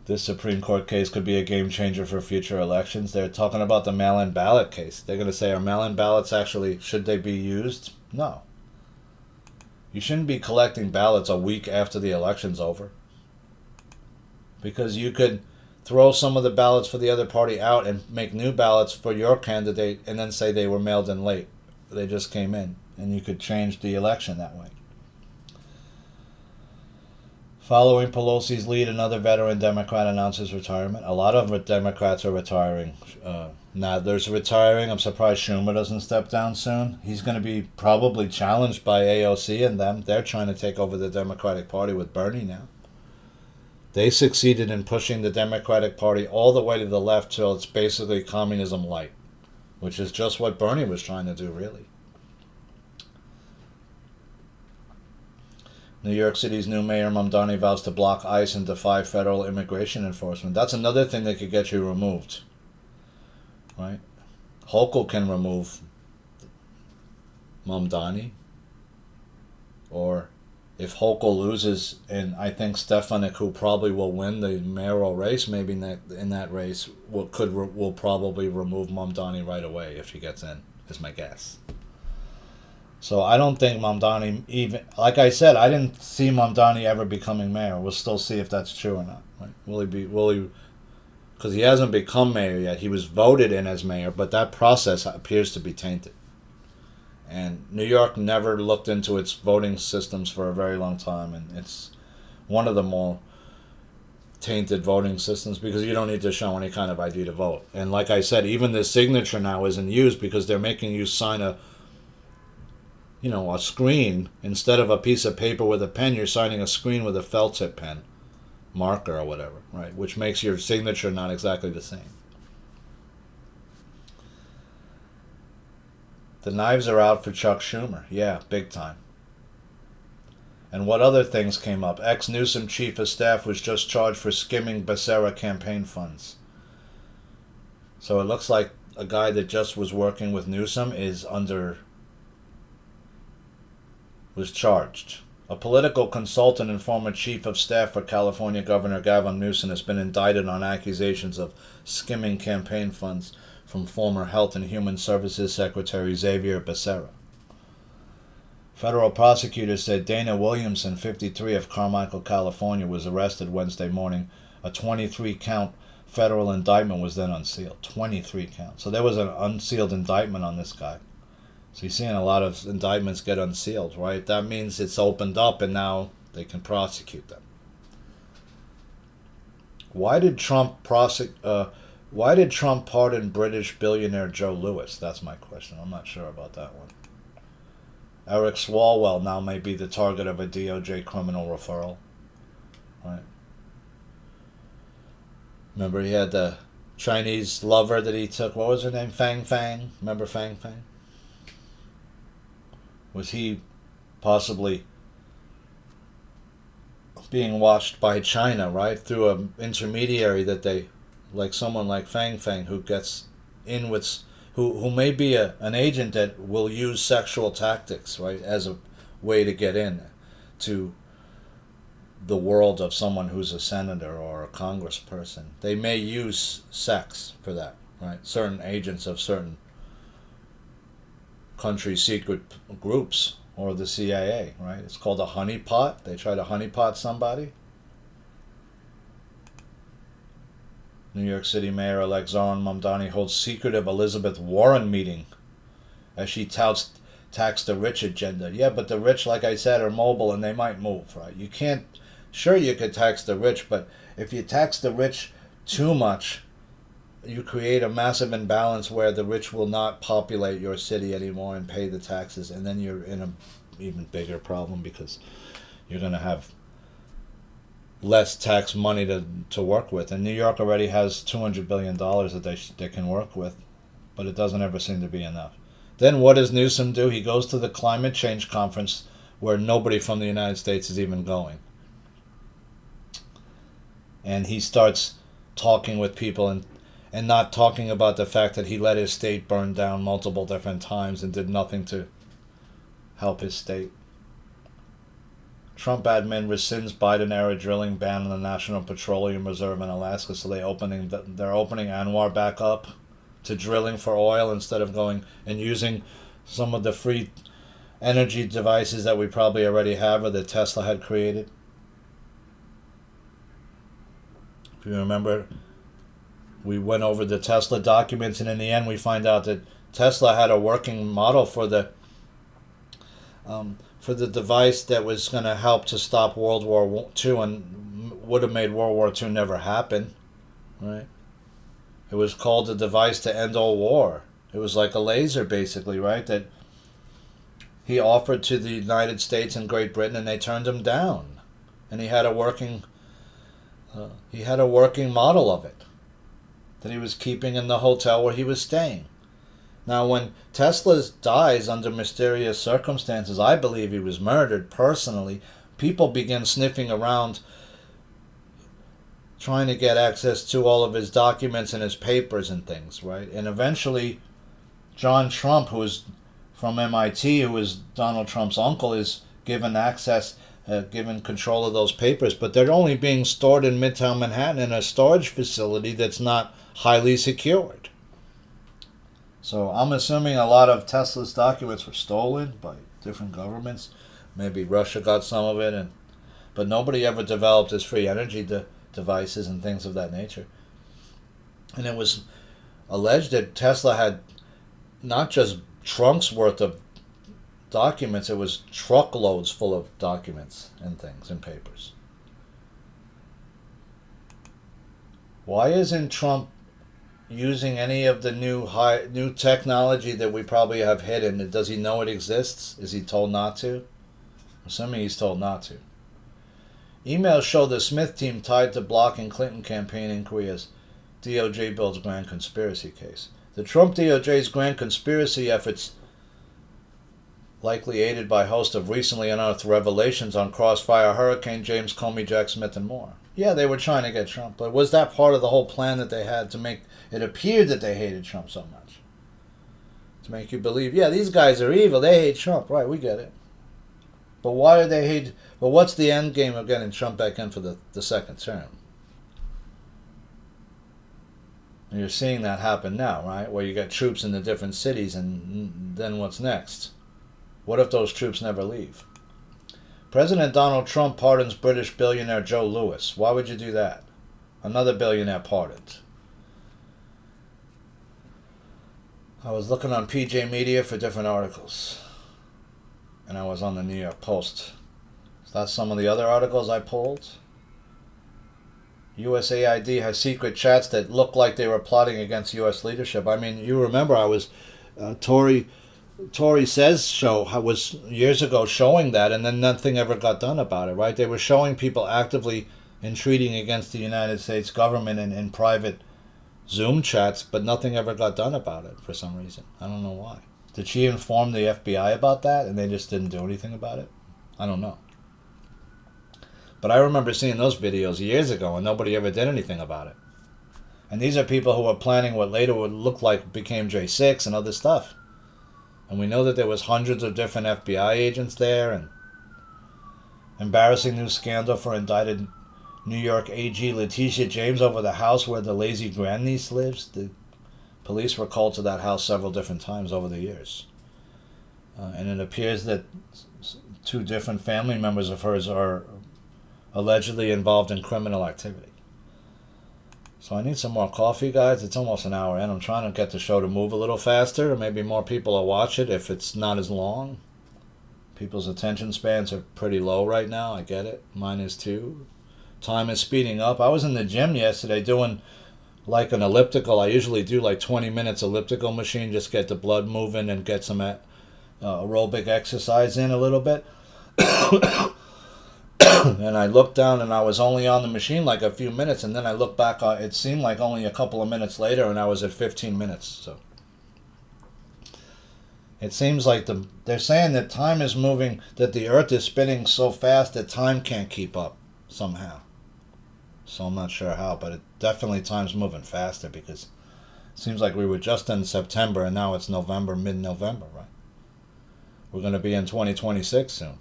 [SPEAKER 1] This Supreme Court case could be a game changer for future elections. They're talking about the mail-in ballot case. They're going to say, are mail-in ballots actually, should they be used? No. You shouldn't be collecting ballots a week after the election's over. Because you could throw some of the ballots for the other party out and make new ballots for your candidate and then say they were mailed in late. They just came in. And you could change the election that way. Following Pelosi's lead, another veteran Democrat announces retirement. A lot of Democrats are retiring. Nadler's retiring. I'm surprised Schumer doesn't step down soon. He's going to be probably challenged by AOC and them. They're trying to take over the Democratic Party with Bernie now. They succeeded in pushing the Democratic Party all the way to the left till it's basically communism light, which is just what Bernie was trying to do, really. New York City's new mayor, Mamdani, vows to block ICE and defy federal immigration enforcement. That's another thing that could get you removed, right? Hochul can remove Mamdani, or if Hochul loses, and I think Stefanik, who probably will win the mayoral race, maybe in that race will probably remove Mamdani right away if she gets in, is my guess. So I don't think Mamdani, even like I said, I didn't see Mamdani ever becoming mayor. We'll still see if that's true or not. Right? Will he? Because he hasn't become mayor yet. He was voted in as mayor, but that process appears to be tainted. And New York never looked into its voting systems for a very long time, and it's one of the more tainted voting systems because you don't need to show any kind of ID to vote. And like I said, even the signature now isn't used because they're making you sign a screen instead of a piece of paper with a pen. You're signing a screen with a felt tip pen, marker or whatever, right? Which makes your signature not exactly the same. The knives are out for Chuck Schumer. Yeah, big time. And what other things came up? Ex-Newsome chief of staff was just charged for skimming Becerra campaign funds. So it looks like a guy that just was working with Newsome was charged. A political consultant and former chief of staff for California Governor Gavin Newsom has been indicted on accusations of skimming campaign funds from former Health and Human Services Secretary Xavier Becerra. Federal prosecutors said Dana Williamson, 53, of Carmichael, California, was arrested Wednesday morning. A 23-count federal indictment was then unsealed. 23 counts. So there was an unsealed indictment on this guy. So you're seeing a lot of indictments get unsealed, right? That means it's opened up and now they can prosecute them. Why did Trump pardon British billionaire Joe Lewis? That's my question. I'm not sure about that one. Eric Swalwell now may be the target of a DOJ criminal referral. Right. Remember he had the Chinese lover that he took. What was her name? Fang Fang. Remember Fang Fang? Was he possibly being watched by China, right? Through an intermediary that they, like someone like Fang Fang, who gets in with, who may be an agent that will use sexual tactics, right, as a way to get in to the world of someone who's a senator or a congressperson. They may use sex for that, right? Certain agents of certain country secret groups or the CIA, right? It's called a honeypot. They try to honeypot somebody. New York City Mayor-elect Zohran Mamdani holds secretive Elizabeth Warren meeting as she touts tax the rich agenda. Yeah, but the rich, like I said, are mobile and they might move, right? You can't, sure you could tax the rich, but if you tax the rich too much, you create a massive imbalance where the rich will not populate your city anymore and pay the taxes, and then you're in an even bigger problem because you're going to have less tax money to work with. And New York already has $200 billion that they can work with, but it doesn't ever seem to be enough. Then what does Newsom do? He goes to the climate change conference where nobody from the United States is even going. And he starts talking with people and not talking about the fact that he let his state burn down multiple different times and did nothing to help his state. Trump admin rescinds Biden-era drilling ban on the National Petroleum Reserve in Alaska, so they're opening Anwar back up to drilling for oil instead of going and using some of the free energy devices that we probably already have or that Tesla had created. If you remember, we went over the Tesla documents, and in the end we find out that Tesla had a working model for the device that was going to help to stop World War II and would have made World War II never happen, right? It was called the device to end all war. It was like a laser, basically, right, that he offered to the United States and Great Britain, and they turned him down. And he had a working He had a working model of it that he was keeping in the hotel where he was staying. Now, when Tesla dies under mysterious circumstances, I believe he was murdered personally, people begin sniffing around trying to get access to all of his documents and his papers and things, right? And eventually, John Trump, who is from MIT, who is Donald Trump's uncle, is given access, given control of those papers. But they're only being stored in Midtown Manhattan in a storage facility that's not highly secured. So I'm assuming a lot of Tesla's documents were stolen by different governments. Maybe Russia got some of it, but nobody ever developed his free energy devices and things of that nature. And it was alleged that Tesla had not just trunks worth of documents, it was truckloads full of documents and things and papers. Why isn't Trump using any of the new technology that we probably have hidden? Does he know it exists? Is he told not to? I'm assuming he's told not to. Emails show the Smith team tied to blocking Clinton campaign inquiry as DOJ builds grand conspiracy case. The Trump DOJ's grand conspiracy efforts, likely aided by a host of recently unearthed revelations on Crossfire, Hurricane, James Comey, Jack Smith, and more. Yeah, they were trying to get Trump, but was that part of the whole plan that they had to make it appear that they hated Trump so much? To make you believe, yeah, these guys are evil, they hate Trump. Right, we get it. But why do they hate? Well, what's the end game of getting Trump back in for the second term? And you're seeing that happen now, right? Where you got troops in the different cities, and then what's next? What if those troops never leave? President Donald Trump pardons British billionaire Joe Lewis. Why would you do that? Another billionaire pardoned. I was looking on PJ Media for different articles. And I was on the New York Post. Is that some of the other articles I pulled? USAID has secret chats that look like they were plotting against U.S. leadership. I mean, you remember I was Tory Says show was years ago showing that, and then nothing ever got done about it, right? They were showing people actively entreating against the United States government in private Zoom chats, but nothing ever got done about it for some reason. I don't know why. Did she inform the FBI about that and they just didn't do anything about it? I don't know. But I remember seeing those videos years ago and nobody ever did anything about it. And these are people who were planning what later would look like became J6 and other stuff. And we know that there was hundreds of different FBI agents there, and embarrassing new scandal for indicted New York AG Letitia James over the house where the lazy grandniece lives. The police were called to that house several different times over the years. And it appears that two different family members of hers are allegedly involved in criminal activity. So I need some more coffee, guys. It's almost an hour in. I'm trying to get the show to move a little faster. Maybe more people will watch it if it's not as long. People's attention spans are pretty low right now. I get it. Mine is too. Time is speeding up. I was in the gym yesterday doing like an elliptical. I usually do like 20 minutes elliptical machine, just get the blood moving and get some aerobic exercise in a little bit. And I looked down and I was only on the machine like a few minutes, and then I looked back, it seemed like only a couple of minutes later and I was at 15 minutes. So it seems like they're saying that time is moving, that the earth is spinning so fast that time can't keep up somehow. So I'm not sure how, but definitely time's moving faster, because it seems like we were just in September and now it's November, mid-November, right? We're going to be in 2026 soon.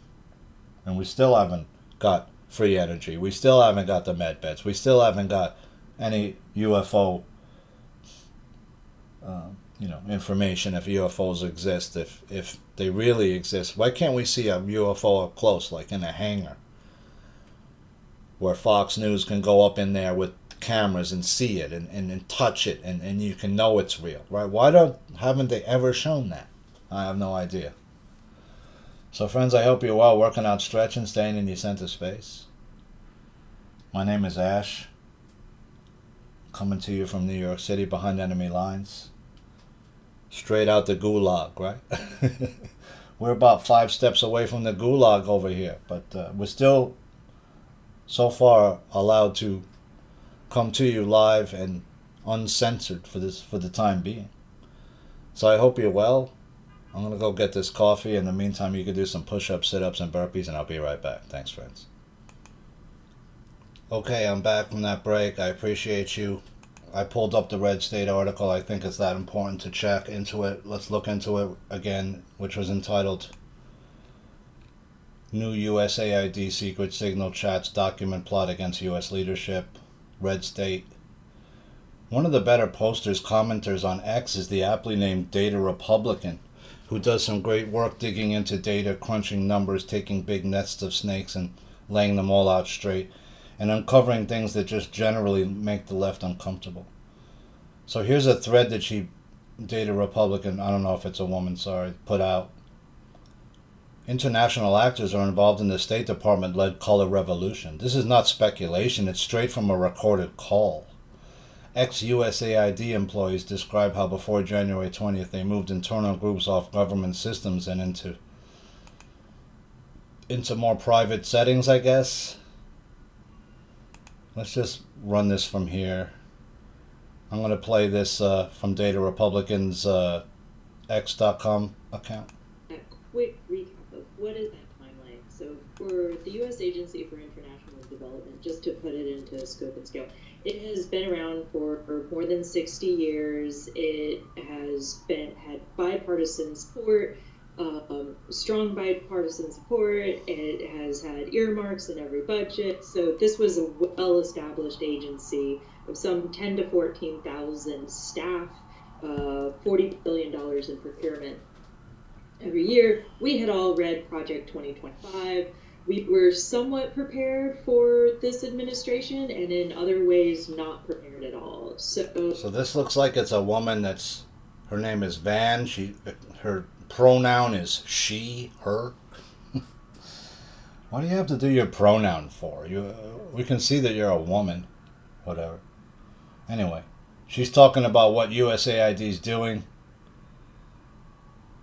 [SPEAKER 1] And we still haven't got free energy. We still haven't got the med beds. We still haven't got any UFO information, if UFOs exist, if they really exist. Why can't we see a UFO up close, like in a hangar, where Fox News can go up in there with cameras and see it and touch it and you can know it's real, right? Why haven't they ever shown that? I have no idea. So friends, I hope you're well, working out, stretching, staying in your center space. My name is Ash, coming to you from New York City behind enemy lines. Straight out the gulag, right? We're about 5 steps away from the gulag over here, but we're still so far allowed to come to you live and uncensored for the time being. So I hope you're well. I'm going to go get this coffee. In the meantime, you can do some push-ups, sit-ups, and burpees, and I'll be right back. Thanks, friends. Okay, I'm back from that break. I appreciate you. I pulled up the Red State article. I think it's that important to check into it. Let's look into it again, which was entitled New USAID Secret Signal Chats Document Plot Against U.S. Leadership. Red State. One of the better posters, commenters on X is the aptly named Data Republican, who does some great work digging into data, crunching numbers, taking big nests of snakes and laying them all out straight, and uncovering things that just generally make the left uncomfortable. So here's a thread that Data Republican, I don't know if it's a woman, sorry, put out. International actors are involved in the State Department-led color revolution. This is not speculation, it's straight from a recorded call. Ex-USAID employees describe how before January 20th they moved internal groups off government systems and into more private settings, I guess. Let's just run this from here. I'm going to play this from Data Republican's X.com account.
[SPEAKER 2] A quick recap of what is that timeline. So for the U.S. Agency for International Development, just to put it into scope and scale, it has been around for more than 60 years. It has had bipartisan support, strong bipartisan support. It has had earmarks in every budget. So this was a well-established agency of some 10 to 14,000 staff, $40 billion in procurement every year. We had all read Project 2025. We were somewhat prepared for this administration, and in other ways not prepared at all. So
[SPEAKER 1] this looks like it's a woman her name is Van. Her pronoun is she, her. Why do you have to do your pronoun for? We can see that you're a woman. Whatever. Anyway, she's talking about what USAID is doing.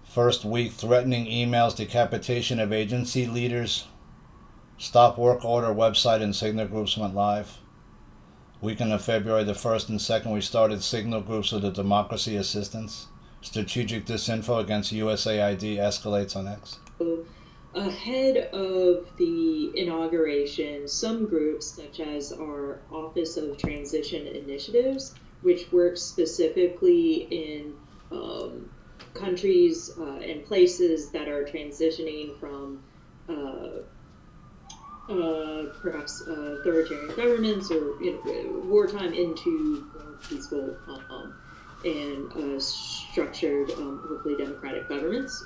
[SPEAKER 1] First week, threatening emails, decapitation of agency leaders. Stop work order website and signal groups went live. Weekend of February the 1st and 2nd, we started signal groups with the Democracy Assistance. Strategic disinfo against USAID escalates on X.
[SPEAKER 2] Ahead of the inauguration, some groups, such as our Office of Transition Initiatives, which works specifically in countries and places that are transitioning from perhaps authoritarian governments or wartime into more peaceful and structured, hopefully democratic governments.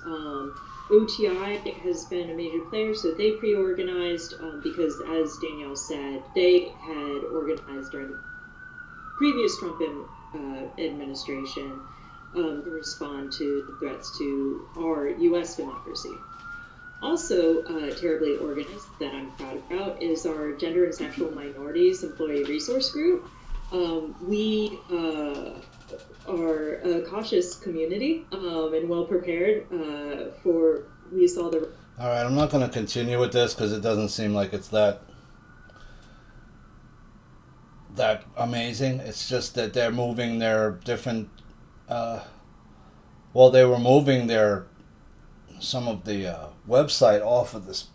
[SPEAKER 2] OTI has been a major player, so they pre-organized because, as Danielle said, they had organized during the previous Trump administration to respond to the threats to our U.S. democracy. Also terribly organized, that I'm proud about, is our Gender and Sexual Minorities Employee Resource Group. We are a cautious community and well prepared we saw the...
[SPEAKER 1] All right, I'm not going to continue with this because it doesn't seem like it's that amazing. It's just that they're moving their different... they were moving some of the website off of this,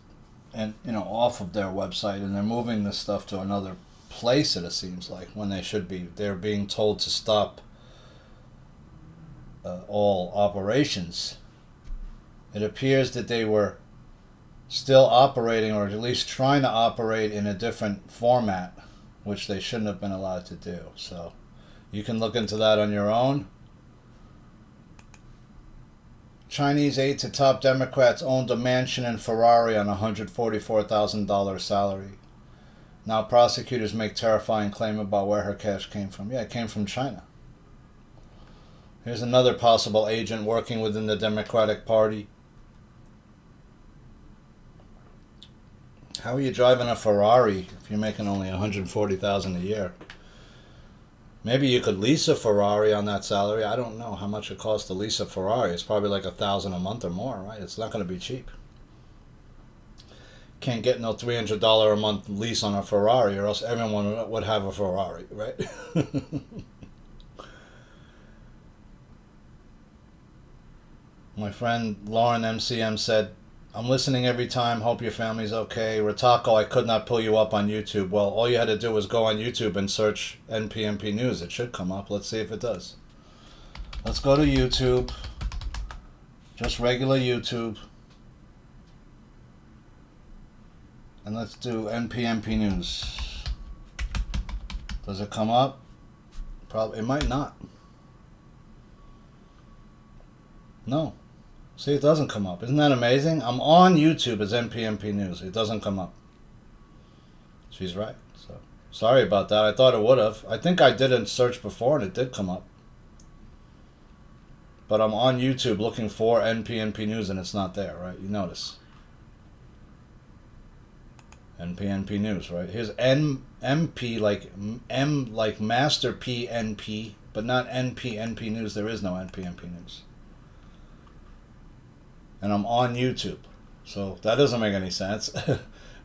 [SPEAKER 1] and off of their website, and they're moving this stuff to another place. It seems like when they're being told to stop all operations. It appears that they were still operating, or at least trying to operate, in a different format, which they shouldn't have been allowed to do. So you can look into that on your own. Chinese aide to top Democrats owned a mansion and Ferrari on a $144,000 salary. Now prosecutors make terrifying claim about where her cash came from. Yeah, it came from China. Here's another possible agent working within the Democratic Party. How are you driving a Ferrari if you're making only $140,000 a year? Maybe you could lease a Ferrari on that salary. I don't know how much it costs to lease a Ferrari. It's probably like $1,000 a month or more, right? It's not going to be cheap. can't get no $300 a month lease on a Ferrari, or else everyone would have a Ferrari, right? My friend Lauren MCM said, I'm listening every time. Hope your family's okay. Ritako, I could not pull you up on YouTube. Well, all you had to do was go on YouTube and search NPNP News. It should come up. Let's see if it does. Let's go to YouTube. Just regular YouTube. And let's do NPNP News. Does it come up? Probably. It might not. No. See, it doesn't come up. Isn't that amazing? I'm on YouTube as NPNP News. It doesn't come up. She's right. So sorry about that. I thought it would have. I think I did a search before and it did come up. But I'm on YouTube looking for NPNP News and it's not there, right? You notice. NPNP News, right? Here's MP like M like Master PNP, but not NPNP News. There is no NPNP News. And I'm on YouTube, so that doesn't make any sense.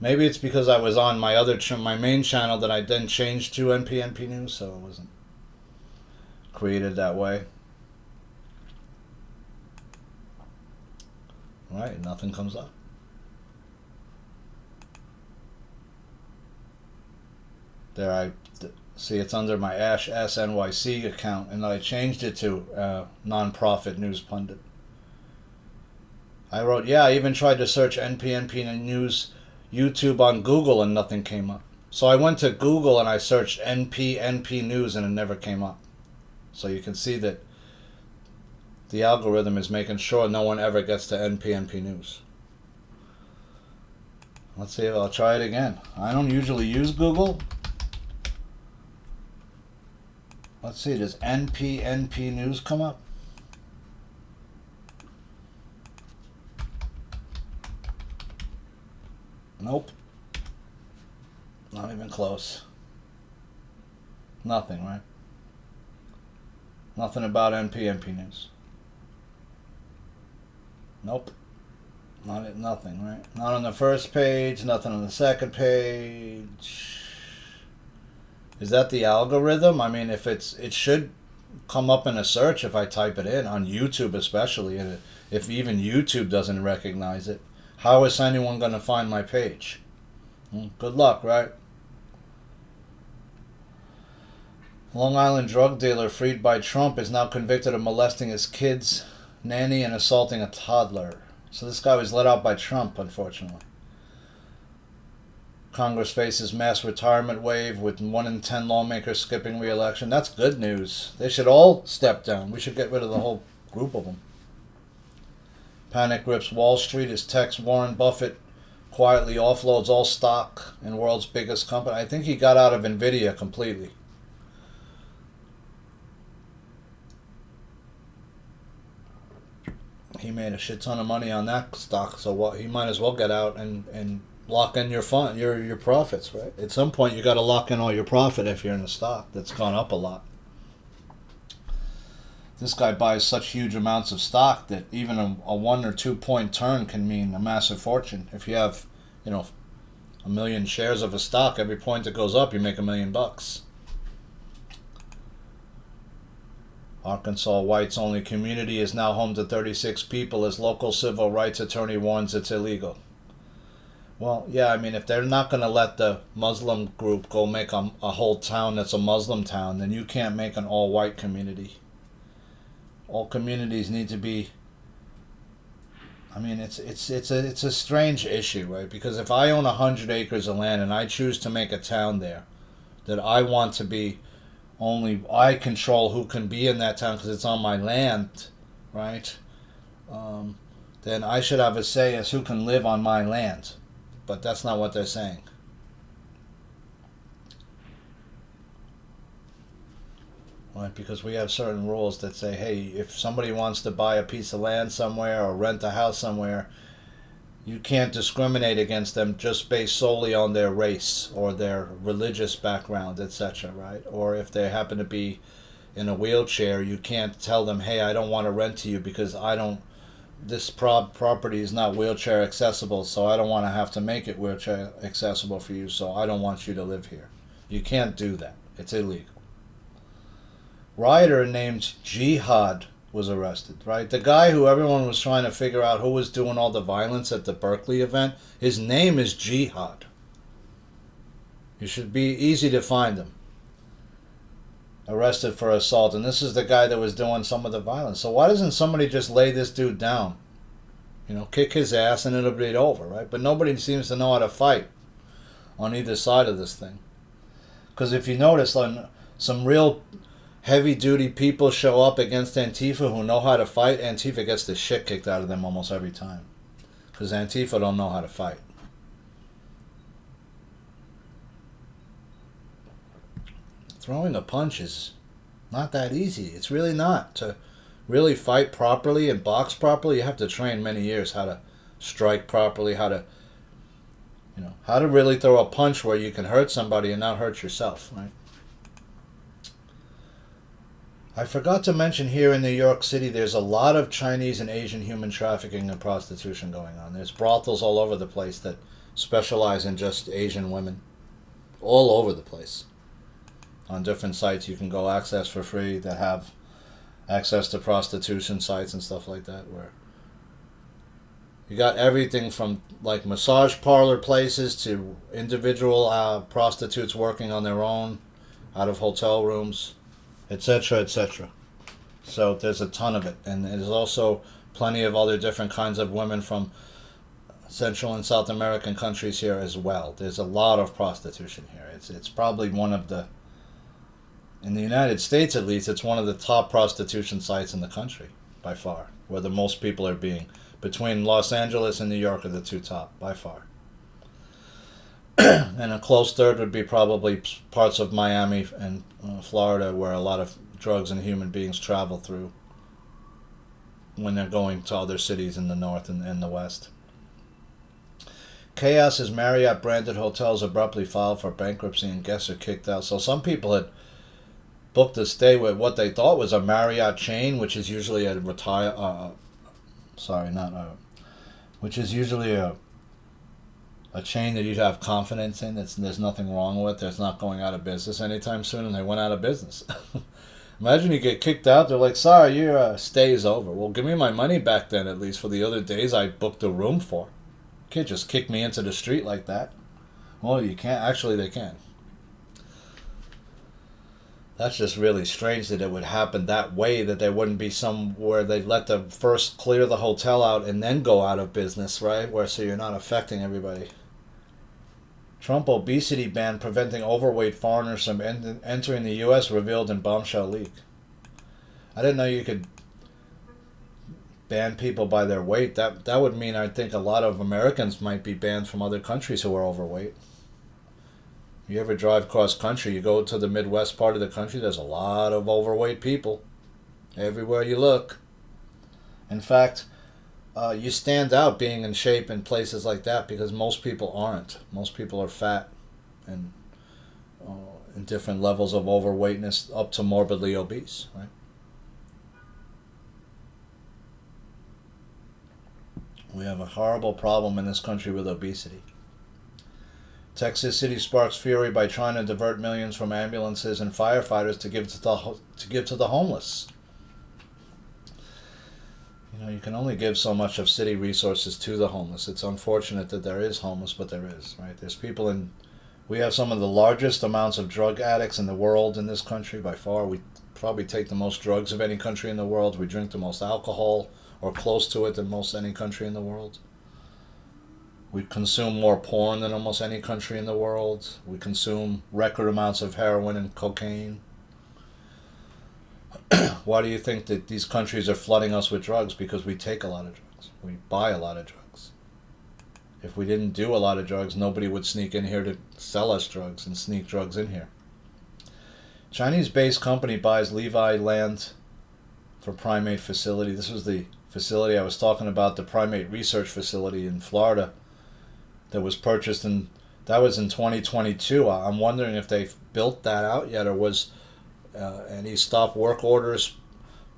[SPEAKER 1] Maybe it's because I was on my my main channel that I then changed to NPNP News, so it wasn't created that way. All right, nothing comes up. There, I see it's under my Ash SNYC account, and I changed it to nonprofit news pundit. I wrote, yeah, I even tried to search NPNP News YouTube on Google and nothing came up. So I went to Google and I searched NPNP News and it never came up. So you can see that the algorithm is making sure no one ever gets to NPNP News. Let's see if I'll try it again. I don't usually use Google. Let's see, does NPNP News come up? Nope. Not even close. Nothing, right? Nothing about NPNP News. Nope. Nothing, right? Not on the first page, nothing on the second page. Is that the algorithm? I mean, if it should come up in a search if I type it in, on YouTube especially, and if even YouTube doesn't recognize it. How is anyone going to find my page? Good luck, right? Long Island drug dealer freed by Trump is now convicted of molesting his kid's nanny and assaulting a toddler. So this guy was let out by Trump, unfortunately. Congress faces mass retirement wave with 1 in 10 lawmakers skipping re-election. That's good news. They should all step down. We should get rid of the whole group of them. Panic grips Wall Street as text Warren Buffett quietly offloads all stock in world's biggest company. I think he got out of Nvidia completely. He made a shit ton of money on that stock, so what? He might as well get out and lock in your fund, your profits, right? At some point, you got to lock in all your profit if you're in a stock that's gone up a lot. This guy buys such huge amounts of stock that even a 1 or 2 point turn can mean a massive fortune. If you have, 1 million shares of a stock, every point that goes up, you make $1 million. Arkansas whites only community is now home to 36 people as local civil rights attorney warns it's illegal. Well, yeah, I mean, if they're not going to let the Muslim group go make a whole town that's a Muslim town, then you can't make an all-white community. All communities need to be. I mean, it's a strange issue, right? Because if I own 100 acres of land and I choose to make a town there, that I want to be, only I control who can be in that town because it's on my land, right? Then I should have a say as who can live on my land, but that's not what they're saying. Right, because we have certain rules that say, hey, if somebody wants to buy a piece of land somewhere or rent a house somewhere, you can't discriminate against them just based solely on their race or their religious background, etc., right? Or if they happen to be in a wheelchair, you can't tell them, hey, I don't want to rent to you because I don't this property is not wheelchair accessible, so I don't want to have to make it wheelchair accessible for you, so I don't want you to live here. You can't do that. It's illegal. Rioter named Jihad was arrested, right? The guy who everyone was trying to figure out who was doing all the violence at the Berkeley event, his name is Jihad. You should be easy to find him. Arrested for assault, and this is the guy that was doing some of the violence. So why doesn't somebody just lay this dude down? Kick his ass and it'll be over, right? But nobody seems to know how to fight on either side of this thing. Because if you notice, like, some real heavy-duty people show up against Antifa who know how to fight, Antifa gets the shit kicked out of them almost every time. Because Antifa don't know how to fight. Throwing a punch is not that easy. It's really not. To really fight properly and box properly, you have to train many years how to strike properly, how to really throw a punch where you can hurt somebody and not hurt yourself, right? I forgot to mention here in New York City, there's a lot of Chinese and Asian human trafficking and prostitution going on. There's brothels all over the place that specialize in just Asian women. All over the place. On different sites you can go access for free that have access to prostitution sites and stuff like that, where you got everything from like massage parlor places to individual prostitutes working on their own out of hotel rooms, etc., etc. So there's a ton of it, and there's also plenty of other different kinds of women from Central and South American countries here as well. There's a lot of prostitution here. It's probably one of the, in the United States at least, it's one of the top prostitution sites in the country, by far, where the most people are being. Between Los Angeles and New York are the two top, by far. And a close third would be probably parts of Miami and Florida, where a lot of drugs and human beings travel through when they're going to other cities in the north and the west. Chaos as Marriott branded hotels abruptly filed for bankruptcy and guests are kicked out. So some people had booked a stay with what they thought was a Marriott chain, which is usually a which is usually a chain that you'd have confidence in. There's nothing wrong with. It's not going out of business anytime soon, and they went out of business. Imagine you get kicked out. They're like, sorry, your stay is over. Well, give me my money back then, at least for the other days I booked a room for. You can't just kick me into the street like that. Well, you can't. Actually, they can. That's just really strange that it would happen that way, that there wouldn't be somewhere they'd let them first clear the hotel out and then go out of business, right? Where so you're not affecting everybody. Trump obesity ban preventing overweight foreigners from entering the U.S. revealed in bombshell leak. I didn't know you could ban people by their weight. That would mean I think a lot of Americans might be banned from other countries who are overweight. You ever drive cross country, you go to the Midwest part of the country, there's a lot of overweight people everywhere you look. In fact, you stand out being in shape in places like that because most people aren't. Most people are fat and in different levels of overweightness up to morbidly obese, right? We have a horrible problem in this country with obesity. Texas City sparks fury by trying to divert millions from ambulances and firefighters to give to the homeless. You can only give so much of city resources to the homeless. It's unfortunate that there is homeless, but there is, right? There's people we have some of the largest amounts of drug addicts in the world in this country by far. We probably take the most drugs of any country in the world. We drink the most alcohol or close to it than most any country in the world. We consume more porn than almost any country in the world. We consume record amounts of heroin and cocaine. Why do you think that these countries are flooding us with drugs? Because we take a lot of drugs. We buy a lot of drugs. If we didn't do a lot of drugs, nobody would sneak in here to sell us drugs and sneak drugs in here. Chinese-based company buys Levi land for primate facility. This was the facility I was talking about, the primate research facility in Florida that was purchased, and that was in 2022. I'm wondering if they've built that out yet, or was any stop work orders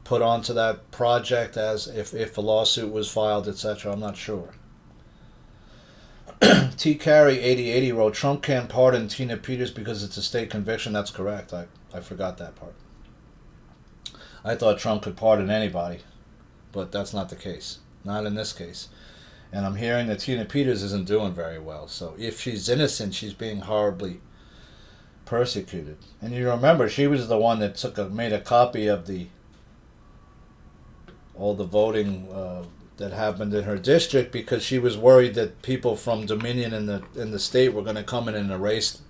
[SPEAKER 1] put onto that project as if a lawsuit was filed, etc. I'm not sure. T. Carey 8080 wrote, Trump can't pardon Tina Peters because it's a state conviction. That's correct. I forgot that part. I thought Trump could pardon anybody, but that's not the case. Not in this case. And I'm hearing that Tina Peters isn't doing very well. So if she's innocent, she's being horribly persecuted. And you remember, she was the one that made a copy of all the voting that happened in her district because she was worried that people from Dominion in the state were going to come in and erase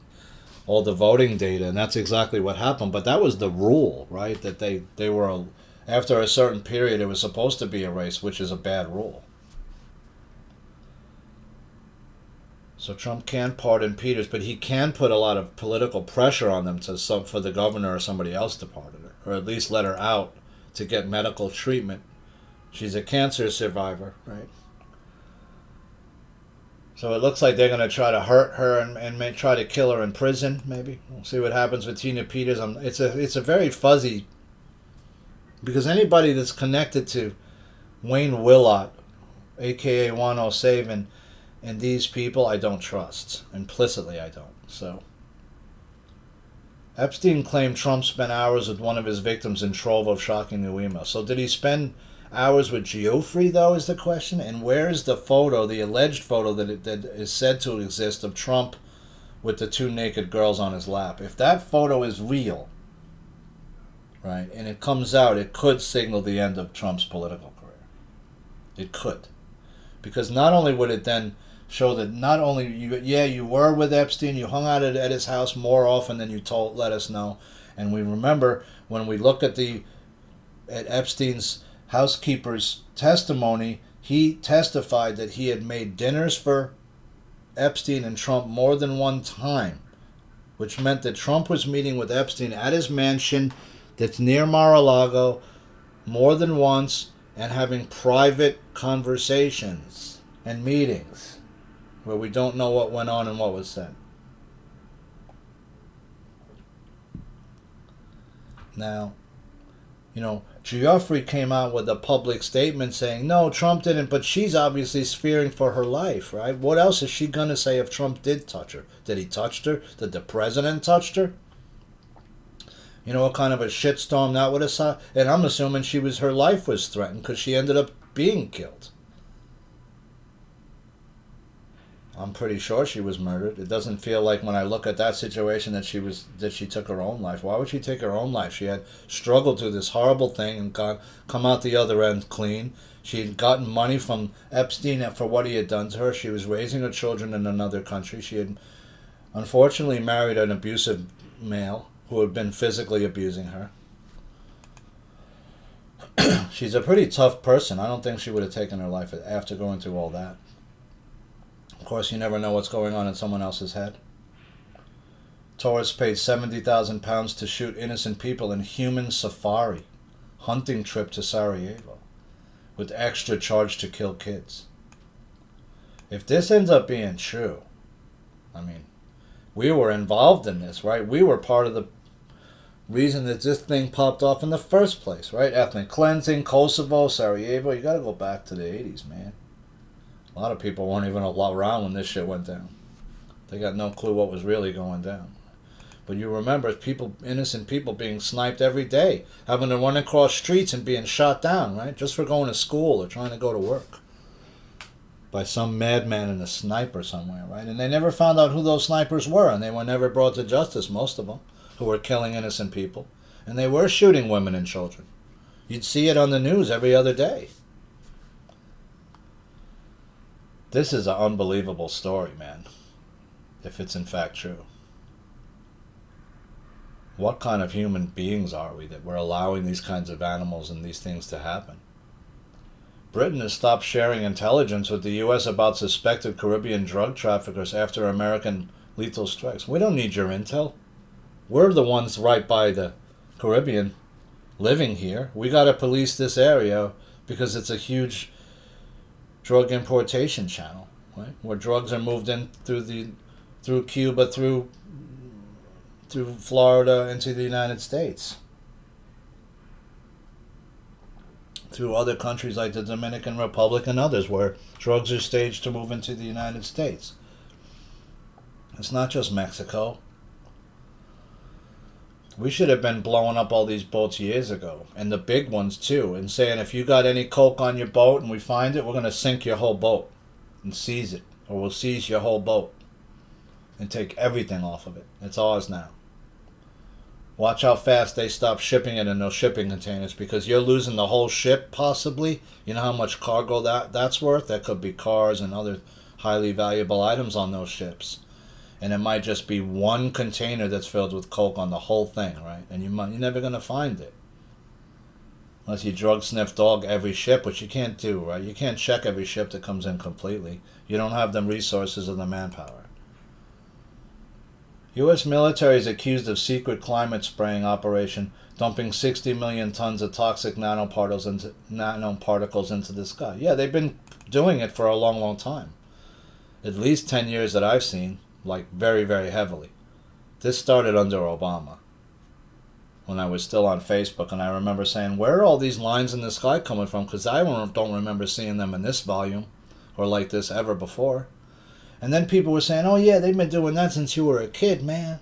[SPEAKER 1] all the voting data, and that's exactly what happened. But that was the rule, right? That they were, after a certain period, it was supposed to be erased, which is a bad rule. So Trump can't pardon Peters, but he can put a lot of political pressure on them for the governor or somebody else to pardon her, or at least let her out to get medical treatment. She's a cancer survivor, right? So it looks like they're going to try to hurt her and try to kill her in prison, maybe. We'll see what happens with Tina Peters. It's a very fuzzy, because anybody that's connected to Wayne Willott, a.k.a. 107, and these people, I don't trust. Implicitly, I don't. So Epstein claimed Trump spent hours with one of his victims in trove of shocking new emails. So did he spend hours with Geoffrey, though, is the question? And where is the photo, the alleged photo that is said to exist of Trump with the two naked girls on his lap? If that photo is real, right, and it comes out, it could signal the end of Trump's political career. It could. Because not only would it then show that not only you were with Epstein, you hung out at his house more often than you let us know. And we remember when we look at Epstein's housekeeper's testimony, he testified that he had made dinners for Epstein and Trump more than one time, which meant that Trump was meeting with Epstein at his mansion that's near Mar-a-Lago more than once and having private conversations and meetings where we don't know what went on and what was said. Now, Geoffrey came out with a public statement saying, no, Trump didn't, but she's obviously fearing for her life, right? What else is she going to say if Trump did touch her? Did he touch her? Did the president touch her? You know what kind of a shitstorm that would have saw? And I'm assuming her life was threatened because she ended up being killed. I'm pretty sure she was murdered. It doesn't feel like when I look at that situation that she took her own life. Why would she take her own life? She had struggled through this horrible thing and come out the other end clean. She had gotten money from Epstein for what he had done to her. She was raising her children in another country. She had unfortunately married an abusive male who had been physically abusing her. She's a pretty tough person. I don't think she would have taken her life after going through all that. Of course, you never know what's going on in someone else's head. Tourists paid £70,000 to shoot innocent people in human safari, hunting trip to Sarajevo, with extra charge to kill kids. If this ends up being true, I mean, we were involved in this, right? We were part of the reason that this thing popped off in the first place, right? Ethnic cleansing, Kosovo, Sarajevo. You got to go back to the 80s, man. A lot of people weren't even around when this shit went down. They got no clue what was really going down. But you remember innocent people being sniped every day, having to run across streets and being shot down, right? Just for going to school or trying to go to work. By some madman and a sniper somewhere, right? And they never found out who those snipers were, and they were never brought to justice, most of them, who were killing innocent people. And they were shooting women and children. You'd see it on the news every other day. This is an unbelievable story, man, if it's in fact true. What kind of human beings are we that we're allowing these kinds of animals and these things to happen? Britain has stopped sharing intelligence with the U.S. about suspected Caribbean drug traffickers after American lethal strikes. We don't need your intel. We're the ones right by the Caribbean living here. We got to police this area because it's a huge drug importation channel, right? Where drugs are moved in through Cuba, through Florida into the United States. through other countries like the Dominican Republic and others where drugs are staged to move into the United States. It's not just Mexico. We should have been blowing up all these boats years ago, and the big ones too, and saying if you got any coke on your boat and we find it, we're going to sink your whole boat and seize it, or we'll seize your whole boat and take everything off of it. It's ours now. Watch how fast they stop shipping it in those shipping containers, because you're losing the whole ship possibly. You know how much cargo that's worth? That could be cars and other highly valuable items on those ships. And it might just be one container that's filled with coke on the whole thing, right? And you're never going to find it. Unless you drug sniff dog every ship, which you can't do, right? You can't check every ship that comes in completely. You don't have the resources or the manpower. U.S. military is accused of secret climate spraying operation, dumping 60 million tons of toxic nanoparticles into the sky. Yeah, they've been doing it for a long, long time. At least 10 years that I've seen. Like very, very heavily. This started under Obama, when I was still on Facebook, and I remember saying, where are all these lines in the sky coming from? Because I don't remember seeing them in this volume, or like this ever before. And then people were saying, oh yeah, they've been doing that since you were a kid, man.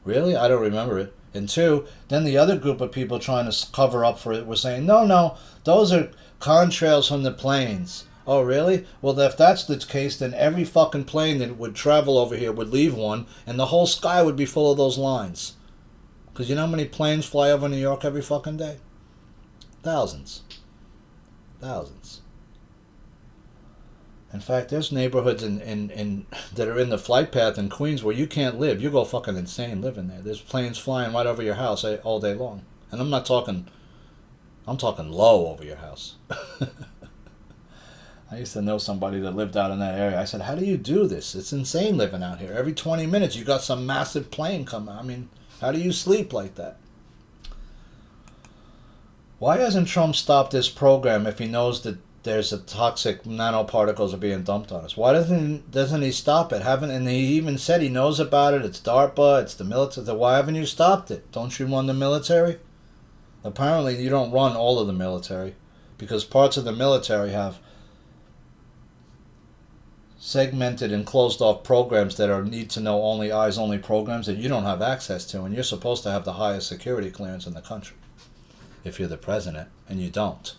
[SPEAKER 1] Really? I don't remember it. And two, then the other group of people trying to cover up for it were saying, no, those are contrails from the planes. Oh, really? Well, if that's the case, then every fucking plane that would travel over here would leave one, and the whole sky would be full of those lines. Because you know how many planes fly over New York every fucking day? Thousands. Thousands. In fact, there's neighborhoods in that are in the flight path in Queens where you can't live. You go fucking insane living there. There's planes flying right over your house all day long. And I'm talking low over your house. I used to know somebody that lived out in that area. I said, how do you do this? It's insane living out here. Every 20 minutes you got some massive plane coming. I mean, how do you sleep like that? Why hasn't Trump stopped this program if he knows that there's a toxic nanoparticles are being dumped on us? Why doesn't he stop it? And he even said he knows about it. It's DARPA, it's the military. Why haven't you stopped it? Don't you run the military? Apparently you don't run all of the military, because parts of the military have segmented and closed off programs that are need to know only, eyes only programs that you don't have access to, and you're supposed to have the highest security clearance in the country if you're the president, and you don't.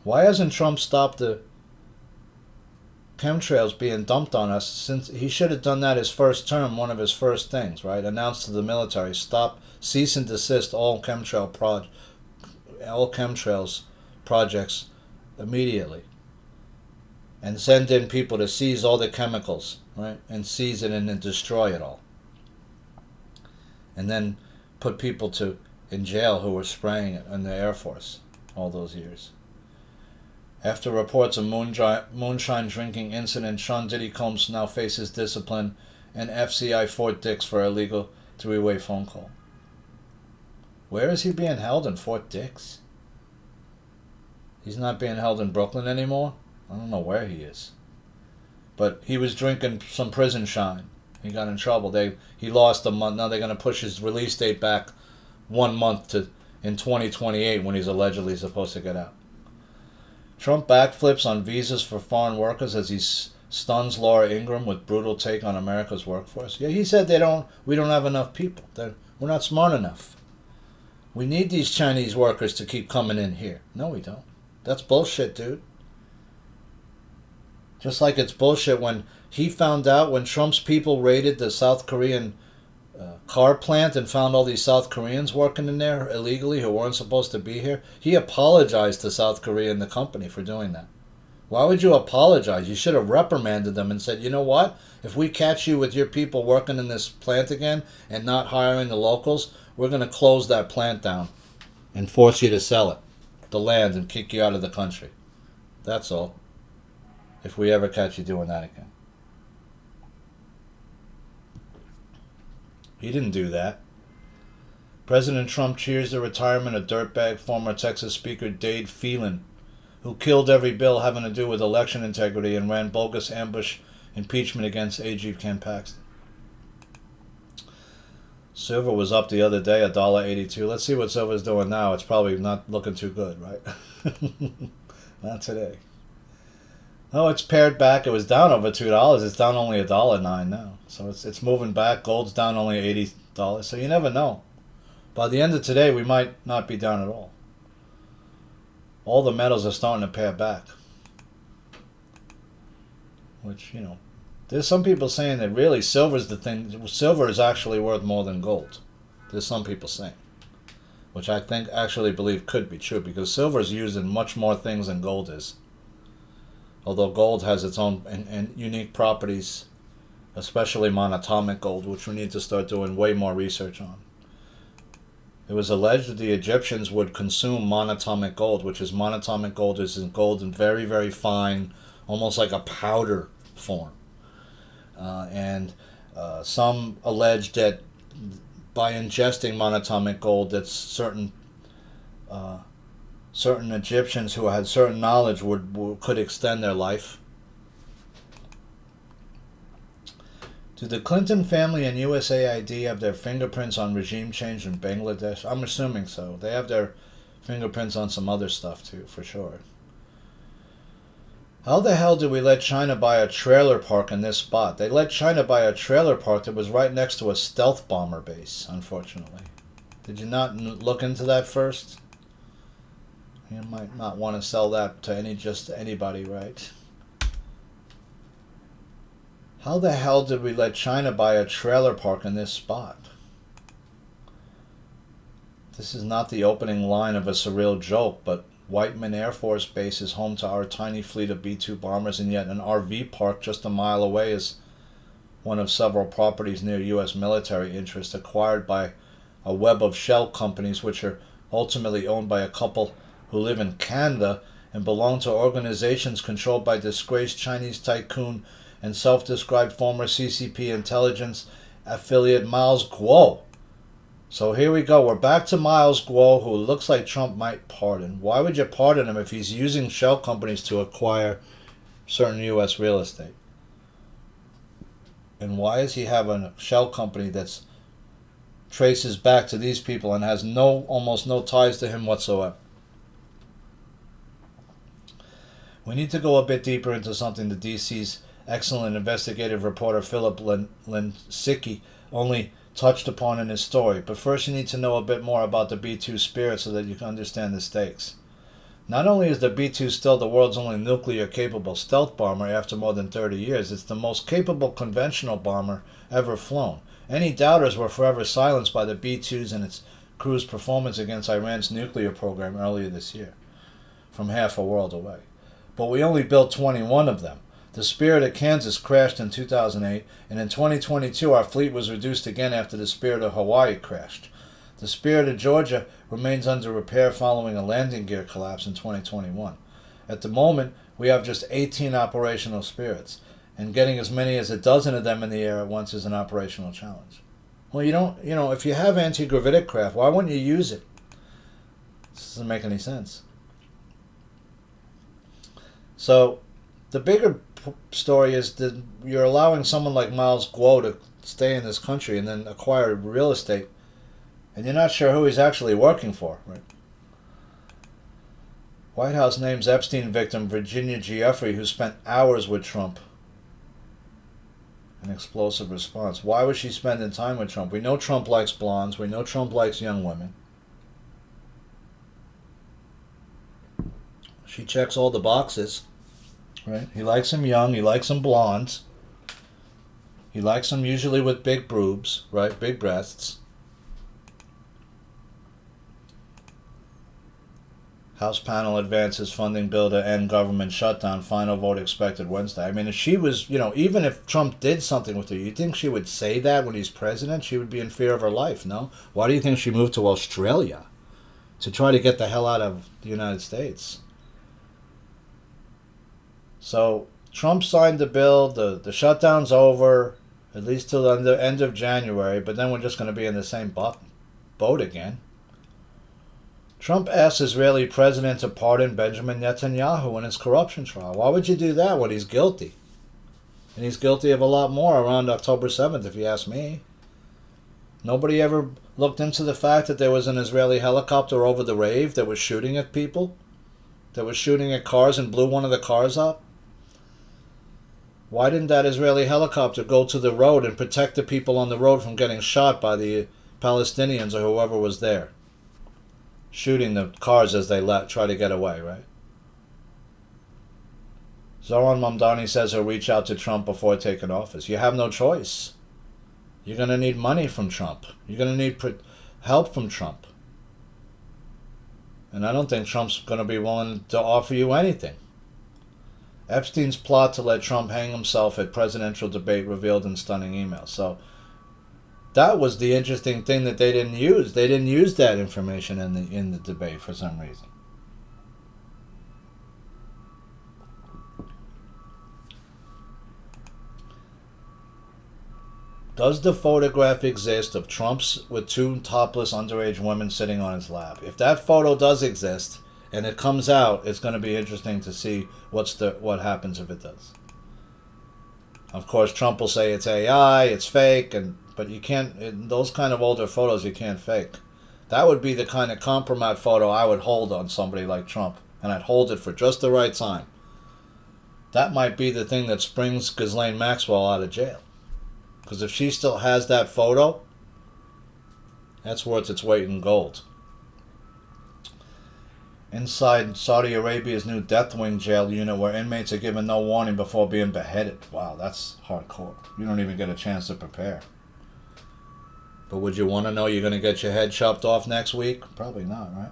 [SPEAKER 1] Why hasn't Trump stopped the chemtrails being dumped on us? Since he should have done that his first term, one of his first things, right? Announced to the military, cease and desist all chemtrails projects immediately. And send in people to seize all the chemicals, right? And seize it and then destroy it all. And then put people in jail who were spraying it in the Air Force all those years. After reports of moonshine drinking incident, Sean Diddy Combs now faces discipline and FCI Fort Dix for illegal three-way phone call. Where is he being held, in Fort Dix? He's not being held in Brooklyn anymore? I don't know where he is. But he was drinking some prison shine. He got in trouble. He lost a month. Now they're going to push his release date back 1 month to in 2028 when he's allegedly supposed to get out. Trump backflips on visas for foreign workers as he stuns Laura Ingraham with brutal take on America's workforce. Yeah, he said we don't have enough people. We're not smart enough. We need these Chinese workers to keep coming in here. No, we don't. That's bullshit, dude. Just like it's bullshit when he found out when Trump's people raided the South Korean car plant and found all these South Koreans working in there illegally who weren't supposed to be here. He apologized to South Korea and the company for doing that. Why would you apologize? You should have reprimanded them and said, you know what? If we catch you with your people working in this plant again and not hiring the locals, we're going to close that plant down and force you to sell it, the land, and kick you out of the country. That's all. If we ever catch you doing that again. He didn't do that. President Trump cheers the retirement of dirtbag former Texas Speaker Dade Phelan, who killed every bill having to do with election integrity and ran bogus ambush impeachment against AG Ken Paxton. Silver was up the other day, $1.82. Let's see what silver's doing now. It's probably not looking too good, right? Not today. Oh, it's pared back. It was down over $2. It's down only $1.09 now. So it's moving back. Gold's down only $80. So you never know. By the end of today, we might not be down at all. All the metals are starting to pare back. Which, there's some people saying that really silver's the thing. Silver is actually worth more than gold. There's some people saying. Which I think actually believe could be true, because silver is used in much more things than gold is. Although gold has its own and unique properties, especially monatomic gold, which we need to start doing way more research on. It was alleged that the Egyptians would consume monatomic gold, which is monatomic gold is gold in very, very fine, almost like a powder form. And some allege that by ingesting monatomic gold, that certain Egyptians who had certain knowledge could extend their life. Do the Clinton family and USAID have their fingerprints on regime change in Bangladesh? I'm assuming so. They have their fingerprints on some other stuff too, for sure. How the hell did we let China buy a trailer park in this spot? They let China buy a trailer park that was right next to a stealth bomber base, unfortunately. Did you not look into that first? You might not want to sell that to just anybody, right? How the hell did we let China buy a trailer park in this spot? This is not the opening line of a surreal joke, but Whiteman Air Force Base is home to our tiny fleet of B-2 bombers, and yet an RV park just a mile away is one of several properties near U.S. military interest acquired by a web of shell companies which are ultimately owned by a couple who live in Canada and belong to organizations controlled by disgraced Chinese tycoon and self-described former CCP intelligence affiliate Miles Guo. So here we go. We're back to Miles Guo, who looks like Trump might pardon. Why would you pardon him if he's using shell companies to acquire certain U.S. real estate? And why is he having a shell company that traces back to these people and has almost no ties to him whatsoever? We need to go a bit deeper into something the DC's excellent investigative reporter Philip Linsicki only touched upon in his story. But first you need to know a bit more about the B-2 Spirit so that you can understand the stakes. Not only is the B-2 still the world's only nuclear-capable stealth bomber after more than 30 years, it's the most capable conventional bomber ever flown. Any doubters were forever silenced by the B-2s and its crew's performance against Iran's nuclear program earlier this year, from half a world away. But we only built 21 of them. The Spirit of Kansas crashed in 2008, and in 2022 our fleet was reduced again after the Spirit of Hawaii crashed. The Spirit of Georgia remains under repair following a landing gear collapse in 2021. At the moment, we have just 18 operational Spirits, and getting as many as a dozen of them in the air at once is an operational challenge. Well, if you have anti-gravitic craft, why wouldn't you use it? This doesn't make any sense. So, the bigger story is that you're allowing someone like Miles Guo to stay in this country and then acquire real estate, and you're not sure who he's actually working for, right? White House names Epstein victim Virginia Giuffre, who spent hours with Trump. An explosive response. Why was she spending time with Trump? We know Trump likes blondes. We know Trump likes young women. She checks all the boxes, right? He likes them young. He likes them blondes. He likes them usually with big boobs, right? Big breasts. House panel advances funding bill to end government shutdown. Final vote expected Wednesday. I mean, if she was, even if Trump did something with her, you think she would say that when he's president? She would be in fear of her life, no? Why do you think she moved to Australia? To try to get the hell out of the United States. So, Trump signed the bill. The shutdown's over, at least till the end of January, but then we're just going to be in the same boat again. Trump asks Israeli president to pardon Benjamin Netanyahu in his corruption trial. Why would you do that when he's guilty? And he's guilty of a lot more around October 7th, if you ask me. Nobody ever looked into the fact that there was an Israeli helicopter over the rave that was shooting at people, that was shooting at cars and blew one of the cars up? Why didn't that Israeli helicopter go to the road and protect the people on the road from getting shot by the Palestinians or whoever was there, shooting the cars as they try to get away, right? Zoran Mamdani says he'll reach out to Trump before taking office. You have no choice. You're going to need money from Trump. You're going to need help from Trump. And I don't think Trump's going to be willing to offer you anything. Epstein's plot to let Trump hang himself at presidential debate revealed in stunning emails. So that was the interesting thing that they didn't use. They didn't use that information in the debate for some reason. Does the photograph exist of Trump's with two topless underage women sitting on his lap? If that photo does exist and it comes out, it's going to be interesting to see what happens if it does. Of course, Trump will say it's AI, it's fake, but you can't. Those kind of older photos you can't fake. That would be the kind of compromise photo I would hold on somebody like Trump, and I'd hold it for just the right time. That might be the thing that springs Ghislaine Maxwell out of jail. Because if she still has that photo, that's worth its weight in gold. Inside Saudi Arabia's new death wing jail unit where inmates are given no warning before being beheaded. Wow, that's hardcore. You don't even get a chance to prepare. But would you want to know you're going to get your head chopped off next week? Probably not, right?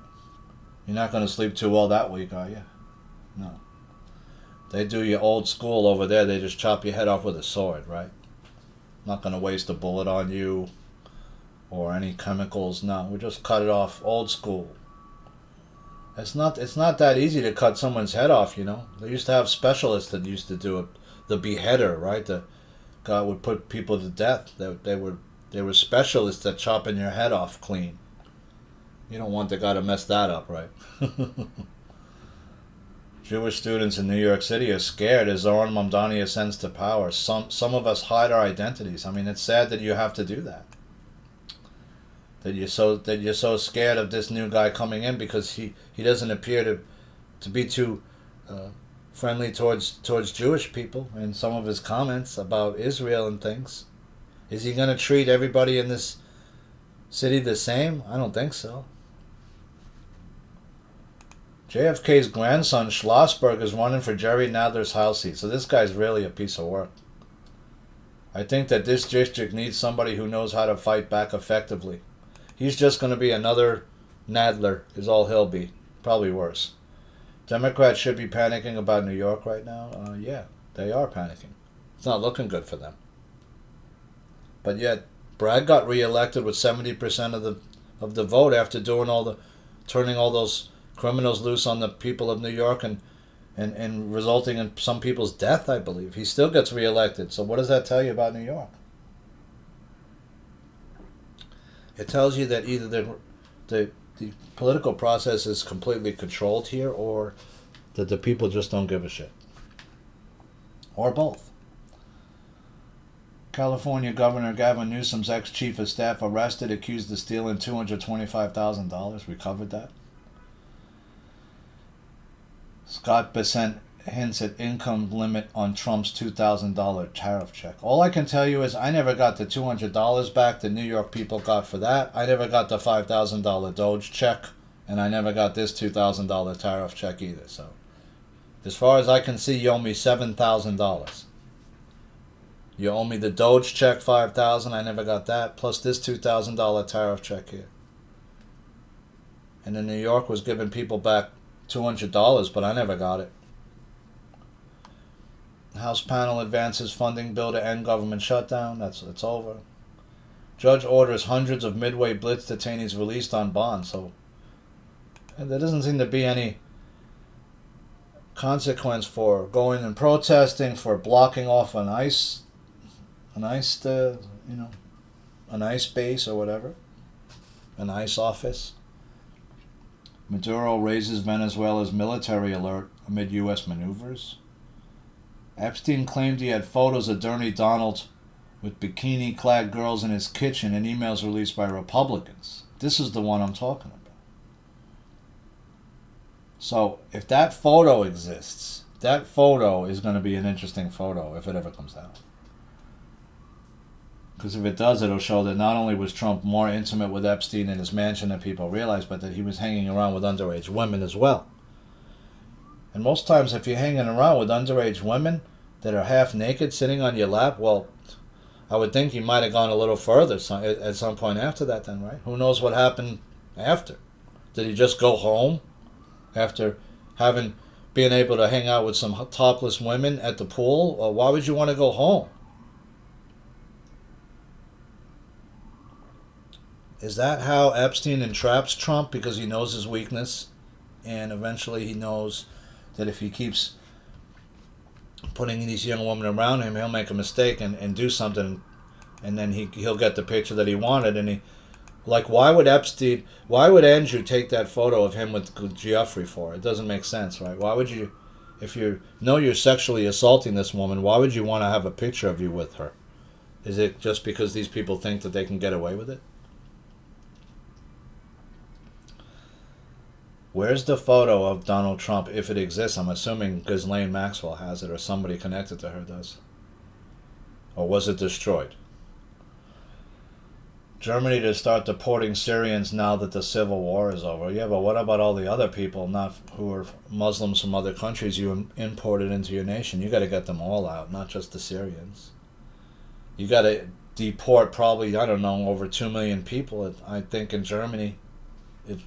[SPEAKER 1] You're not going to sleep too well that week, are you? No. They do you old school over there. They just chop your head off with a sword, right? Not going to waste a bullet on you or any chemicals. No, we just cut it off old school. It's not that easy to cut someone's head off, you know. They used to have specialists that used to do it. The beheader, right? The guy would put people to death. They were specialists at chopping your head off clean. You don't want the guy to mess that up, right? Jewish students in New York City are scared as Zoran Mamdani ascends to power. Some of us hide our identities. I mean, it's sad that you have to do that. That you're so scared of this new guy coming in because he doesn't appear to be too friendly towards Jewish people in some of his comments about Israel and things. Is he going to treat everybody in this city the same? I don't think so. JFK's grandson, Schlossberg, is running for Jerry Nadler's House seat. So this guy's really a piece of work. I think that this district needs somebody who knows how to fight back effectively. He's just going to be another Nadler, is all he'll be. Probably worse. Democrats should be panicking about New York right now. Yeah, they are panicking. It's not looking good for them. But yet, Bragg got reelected with 70% of the vote after doing turning all those criminals loose on the people of New York and resulting in some people's death, I believe. He still gets reelected. So what does that tell you about New York? It tells you that either the political process is completely controlled here or that the people just don't give a shit. Or both. California Governor Gavin Newsom's ex-chief of staff arrested, accused of stealing $225,000. We covered that. Scott Bessent hints at income limit on Trump's $2,000 tariff check. All I can tell you is I never got the $200 back the New York people got for that. I never got the $5,000 Doge check, and I never got this $2,000 tariff check either. So, as far as I can see, you owe me $7,000. You owe me the Doge check, $5,000. I never got that, plus this $2,000 tariff check here. And then New York was giving people back $200, but I never got it. House panel advances funding bill to end government shutdown. It's over. Judge orders hundreds of Midway Blitz detainees released on bond. So there doesn't seem to be any consequence for going and protesting, for blocking off an ice base or whatever, an ICE office. Maduro raises Venezuela's military alert amid U.S. maneuvers. Epstein claimed he had photos of Dirty Donald with bikini-clad girls in his kitchen and emails released by Republicans. This is the one I'm talking about. So if that photo exists, that photo is going to be an interesting photo if it ever comes out. Because if it does, it'll show that not only was Trump more intimate with Epstein in his mansion than people realize, but that he was hanging around with underage women as well. And most times if you're hanging around with underage women that are half naked sitting on your lap, well, I would think he might have gone a little further at some point after that then, right? Who knows what happened after? Did he just go home after being able to hang out with some topless women at the pool? Or why would you want to go home? Is that how Epstein entraps Trump? Because he knows his weakness, and eventually he knows that if he keeps putting these young women around him, he'll make a mistake and do something, and then he'll get the picture that he wanted. And why would Andrew take that photo of him with Geoffrey for? It doesn't make sense, right? Why would you, if you know you're sexually assaulting this woman, why would you want to have a picture of you with her? Is it just because these people think that they can get away with it? Where's the photo of Donald Trump, if it exists? I'm assuming Ghislaine Maxwell has it, or somebody connected to her does. Or was it destroyed? Germany to start deporting Syrians now that the civil war is over. Yeah, but what about all the other people who are Muslims from other countries you imported into your nation? You got to get them all out, not just the Syrians. You got to deport probably, I don't know, over 2 million people, I think, in Germany,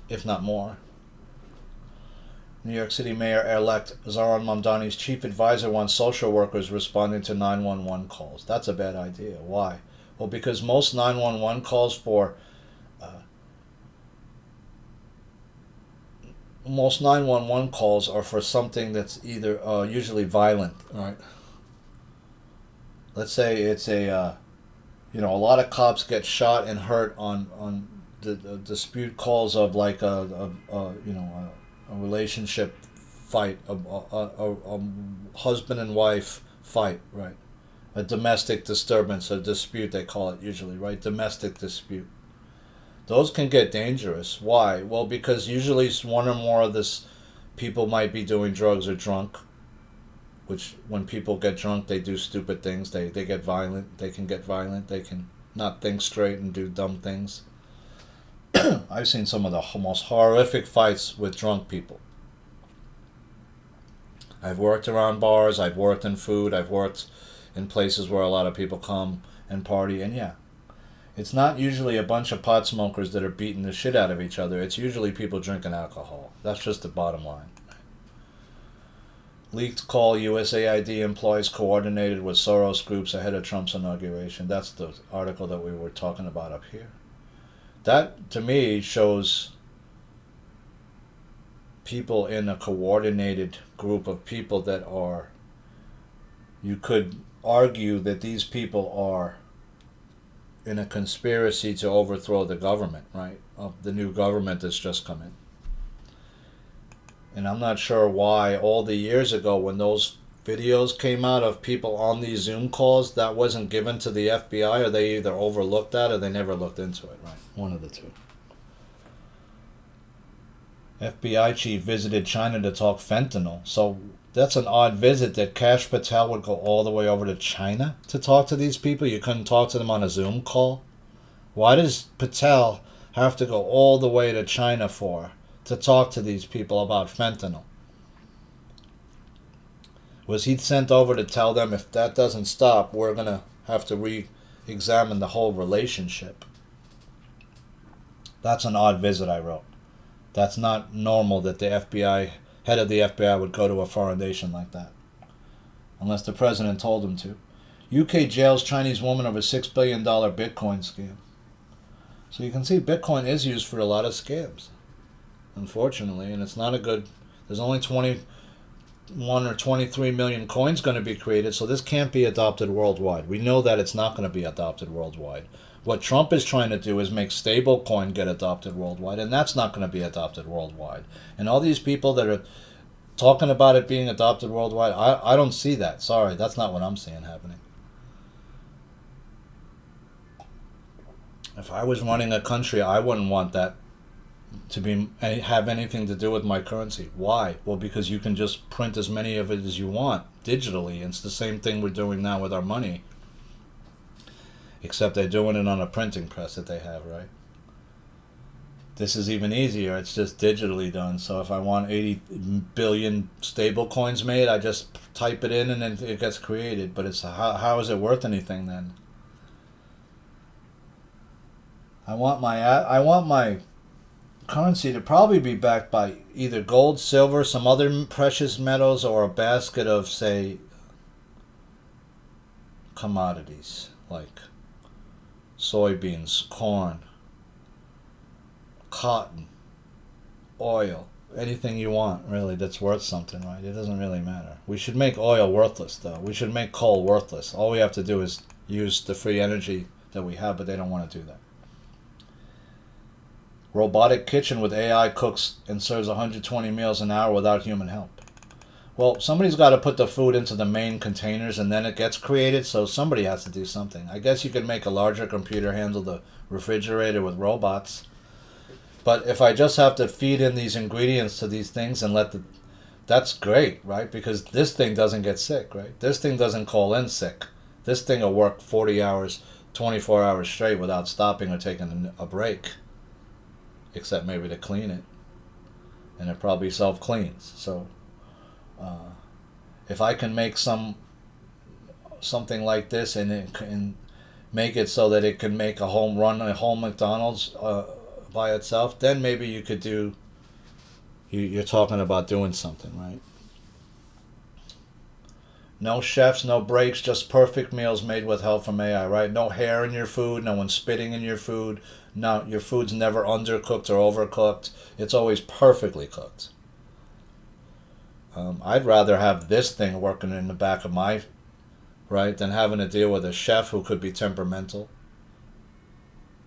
[SPEAKER 1] if not more. New York City Mayor-elect Zohran Mamdani's chief advisor wants social workers responding to 911 calls. That's a bad idea. Why? Well, because most 911 calls are for something that's either usually violent, right? Let's say it's a lot of cops get shot and hurt on the dispute calls of like a relationship fight, a husband and wife fight, right? A domestic disturbance, a dispute they call it usually, right? Domestic dispute. Those can get dangerous. Why? Well, because usually one or more of this people might be doing drugs or drunk, which when people get drunk, they do stupid things. They get violent. They can get violent. They can not think straight and do dumb things. I've seen some of the most horrific fights with drunk people. I've worked around bars, I've worked in food, I've worked in places where a lot of people come and party, and yeah, it's not usually a bunch of pot smokers that are beating the shit out of each other. It's usually people drinking alcohol. That's just the bottom line. Leaked call USAID employees coordinated with Soros groups ahead of Trump's inauguration. That's the article that we were talking about up here. That, to me, shows people in a coordinated group of people that are, you could argue that these people are in a conspiracy to overthrow the government, right? Of the new government that's just come in. And I'm not sure why all the years ago when those videos came out of people on these Zoom calls, that wasn't given to the FBI, or they either overlooked that or they never looked into it, right? One of the two. FBI chief visited China to talk fentanyl. So that's an odd visit that Kash Patel would go all the way over to China to talk to these people. You couldn't talk to them on a Zoom call. Why does Patel have to go all the way to China to talk to these people about fentanyl? Was he sent over to tell them if that doesn't stop, we're going to have to re-examine the whole relationship? That's an odd visit, I wrote. That's not normal that the head of the FBI would go to a foreign nation like that. Unless the president told him to. UK jails Chinese woman over $6 billion Bitcoin scam. So you can see Bitcoin is used for a lot of scams, unfortunately, and it's not a good... There's only 21 or 23 million coins going to be created, so this can't be adopted worldwide. We know that it's not going to be adopted worldwide. What Trump is trying to do is make stablecoin get adopted worldwide, and that's not going to be adopted worldwide. And all these people that are talking about it being adopted worldwide, I don't see that. Sorry, that's not what I'm seeing happening. If I was running a country, I wouldn't want that to be have anything to do with my currency. Why? Well, because you can just print as many of it as you want digitally. It's the same thing we're doing now with our money, except they're doing it on a printing press that they have, right? This is even easier. It's just digitally done. So if I want 80 billion stable coins made, I just type it in and then it gets created. But it's how is it worth anything then? I want my currency to probably be backed by either gold, silver, some other precious metals, or a basket of, say, commodities like soybeans, corn, cotton, oil, anything you want, really, that's worth something, right? It doesn't really matter. We should make oil worthless, though. We should make coal worthless. All we have to do is use the free energy that we have, but they don't want to do that. Robotic kitchen with AI cooks and serves 120 meals an hour without human help. Well, somebody's got to put the food into the main containers and then it gets created, so somebody has to do something. I guess you could make a larger computer handle the refrigerator with robots. But if I just have to feed in these ingredients to these things and that's great, right? Because this thing doesn't get sick, right? This thing doesn't call in sick. This thing will work 40 hours, 24 hours straight without stopping or taking a break. Except maybe to clean it. And it probably self-cleans. So if I can make something like this and make it so that it can make a home run, a whole McDonald's by itself, then maybe you could do, you're talking about doing something, right? No chefs, no breaks, just perfect meals made with help from AI, right? No hair in your food, no one spitting in your food. No, your food's never undercooked or overcooked. It's always perfectly cooked. I'd rather have this thing working in the back of my, right, than having to deal with a chef who could be temperamental,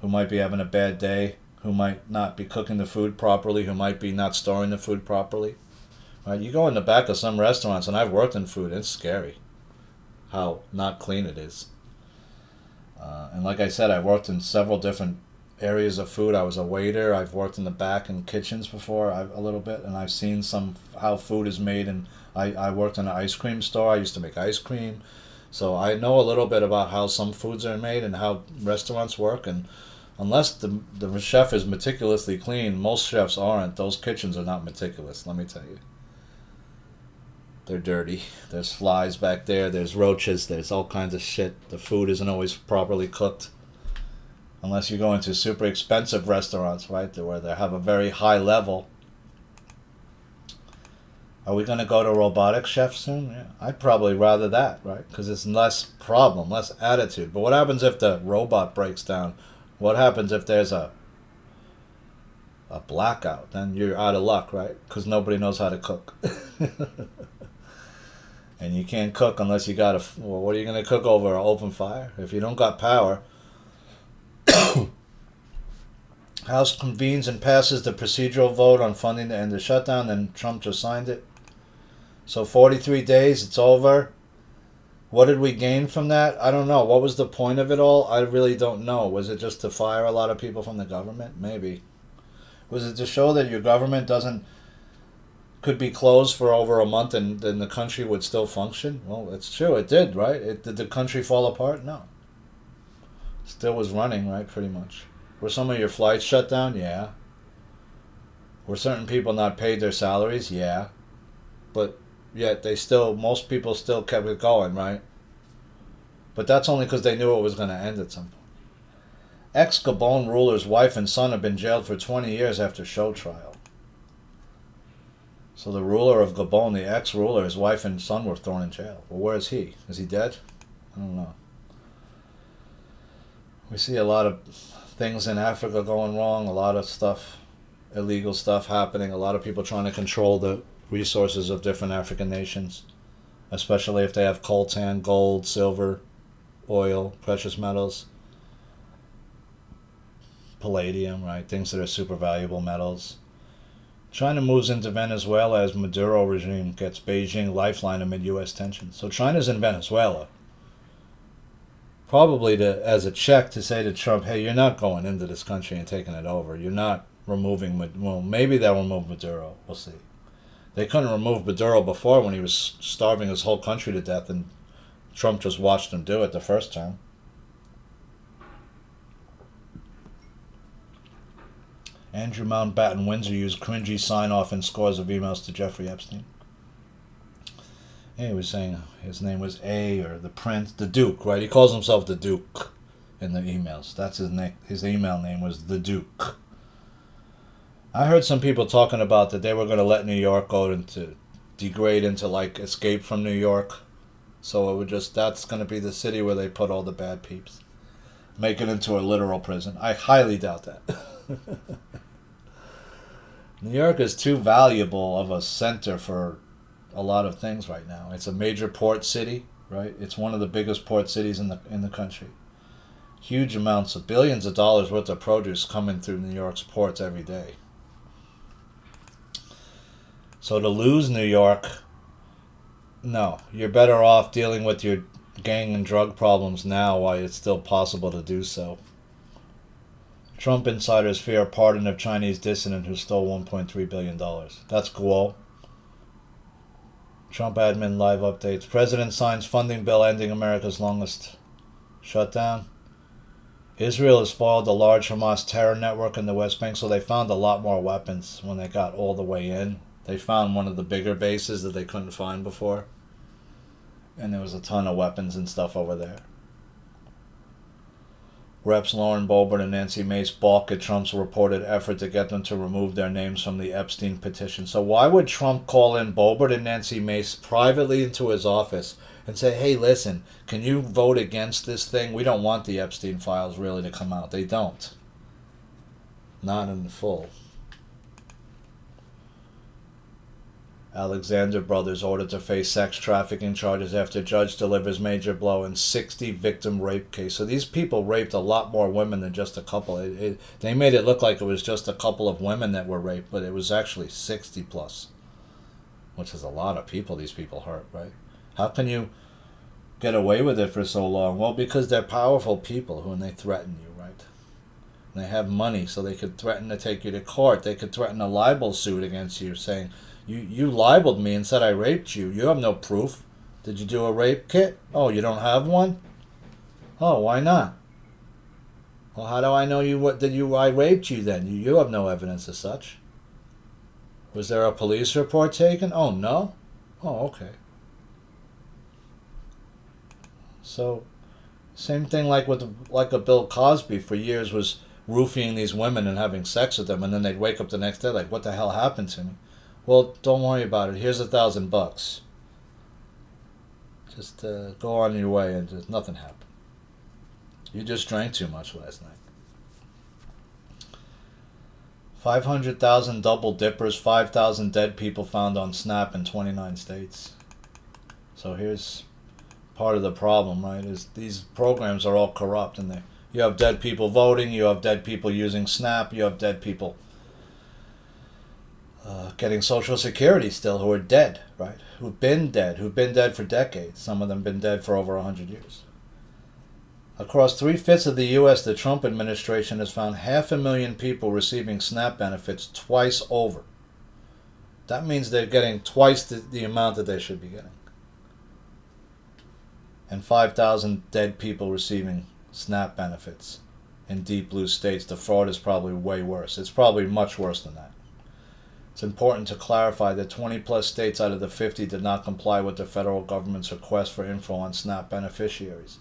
[SPEAKER 1] who might be having a bad day, who might not be cooking the food properly, who might be not storing the food properly. Right? You go in the back of some restaurants, and I've worked in food, it's scary how not clean it is. And like I said, I've worked in several different areas of food. I was a waiter. I've worked in the back in kitchens before a little bit, and I've seen how food is made. And I worked in an ice cream store. I used to make ice cream, so I know a little bit about how some foods are made and how restaurants work. And unless the chef is meticulously clean, most chefs aren't. Those kitchens are not meticulous. Let me tell you. They're dirty. There's flies back there. There's roaches. There's all kinds of shit. The food isn't always properly cooked. Unless you go into super expensive restaurants, right, where they have a very high level. Are we going to go to robotic chef soon? Yeah, I'd probably rather that, right? Because it's less problem, less attitude. But what happens if the robot breaks down? What happens if there's a blackout? Then you're out of luck, right? Because nobody knows how to cook. And you can't cook unless you got well, what are you going to cook over? An open fire? If you don't got power. House convenes and passes the procedural vote on funding to end the shutdown, and Trump just signed it. So 43 days, it's over. What did we gain from that? I don't know. What was the point of it all? I really don't know. Was it just to fire a lot of people from the government? Maybe. Was it to show that your government could be closed for over a month and then the country would still function? Well, it's true. It did, right? Did the country fall apart? No. Still was running, right, pretty much. Were some of your flights shut down? Yeah. Were certain people not paid their salaries? Yeah. But yet most people still kept it going, right? But that's only because they knew it was going to end at some point. Ex-Gabon ruler's wife and son have been jailed for 20 years after show trial. So the ruler of Gabon, the ex-ruler, his wife and son were thrown in jail. Well, where is he? Is he dead? I don't know. We see a lot of things in Africa going wrong, a lot of stuff, illegal stuff happening, a lot of people trying to control the resources of different African nations, especially if they have coltan, gold, silver, oil, precious metals, palladium, right? Things that are super valuable metals. China moves into Venezuela as Maduro regime gets Beijing lifeline amid U.S. tensions. So China's in Venezuela. probably to as a check to say to Trump, hey, you're not going into this country and taking it over. You're not removing, well, maybe they'll remove Maduro. We'll see. They couldn't remove Maduro before when he was starving his whole country to death, and Trump just watched him do it the first term. Andrew Mountbatten Windsor used cringy sign-off in scores of emails to Jeffrey Epstein. He was saying his name was A, or the Prince, the Duke, right? He calls himself the Duke in the emails. That's his name. His email name was the Duke. I heard some people talking about that they were going to let New York go into degrade into like Escape from New York. So it would just, that's going to be the city where they put all the bad peeps. Make it into a literal prison. I highly doubt that. New York is too valuable of a center for a lot of things right now. It's a major port city, right? It's one of the biggest port cities in the country. Huge amounts of billions of dollars worth of produce coming through New York's ports every day. So to lose New York, no, you're better off dealing with your gang and drug problems now while it's still possible to do so. Trump insiders fear pardon of Chinese dissident who stole $1.3 billion. That's Guo. Trump admin live updates. President signs funding bill ending America's longest shutdown. Israel has foiled the large Hamas terror network in the West Bank, so they found a lot more weapons when they got all the way in. They found one of the bigger bases that they couldn't find before. And there was a ton of weapons and stuff over there. Reps Lauren Boebert and Nancy Mace balk at Trump's reported effort to get them to remove their names from the Epstein petition. So why would Trump call in Boebert and Nancy Mace privately into his office and say, hey, listen, can you vote against this thing? We don't want the Epstein files really to come out. They don't. Not in full. Alexander brothers ordered to face sex trafficking charges after judge delivers major blow in 60 victim rape case. So these people raped a lot more women than just a couple. They made it look like it was just a couple of women that were raped, but it was actually 60 plus, which is a lot of people these people hurt, right? How can you get away with it for so long? Well, because they're powerful people and they threaten you, right? And they have money, so they could threaten to take you to court. They could threaten a libel suit against you saying, You libeled me and said I raped you. You have no proof. Did you do a rape kit? Oh, you don't have one? Oh, why not? Well, how do I know I raped you then? You have no evidence of such. Was there a police report taken? Oh, no? Oh, okay. So, same thing like a Bill Cosby for years was roofing these women and having sex with them, and then they'd wake up the next day like, what the hell happened to me? Well, don't worry about it. Here's $1,000. Just go on your way, and just nothing happened. You just drank too much last night. 500,000 double dippers, 5,000 dead people found on Snap in 29 states. So here's part of the problem, right? Is these programs are all corrupt, and you have dead people voting, you have dead people using Snap, you have dead people getting Social Security still who are dead, right? Who've been dead for decades. Some of them been dead for over 100 years. Across 3/5 of the U.S., the Trump administration has found 500,000 people receiving SNAP benefits twice over. That means they're getting twice the amount that they should be getting. And 5,000 dead people receiving SNAP benefits in deep blue states. The fraud is probably way worse. It's probably much worse than that. It's important to clarify that 20 plus states out of the 50 did not comply with the federal government's request for info on SNAP beneficiaries.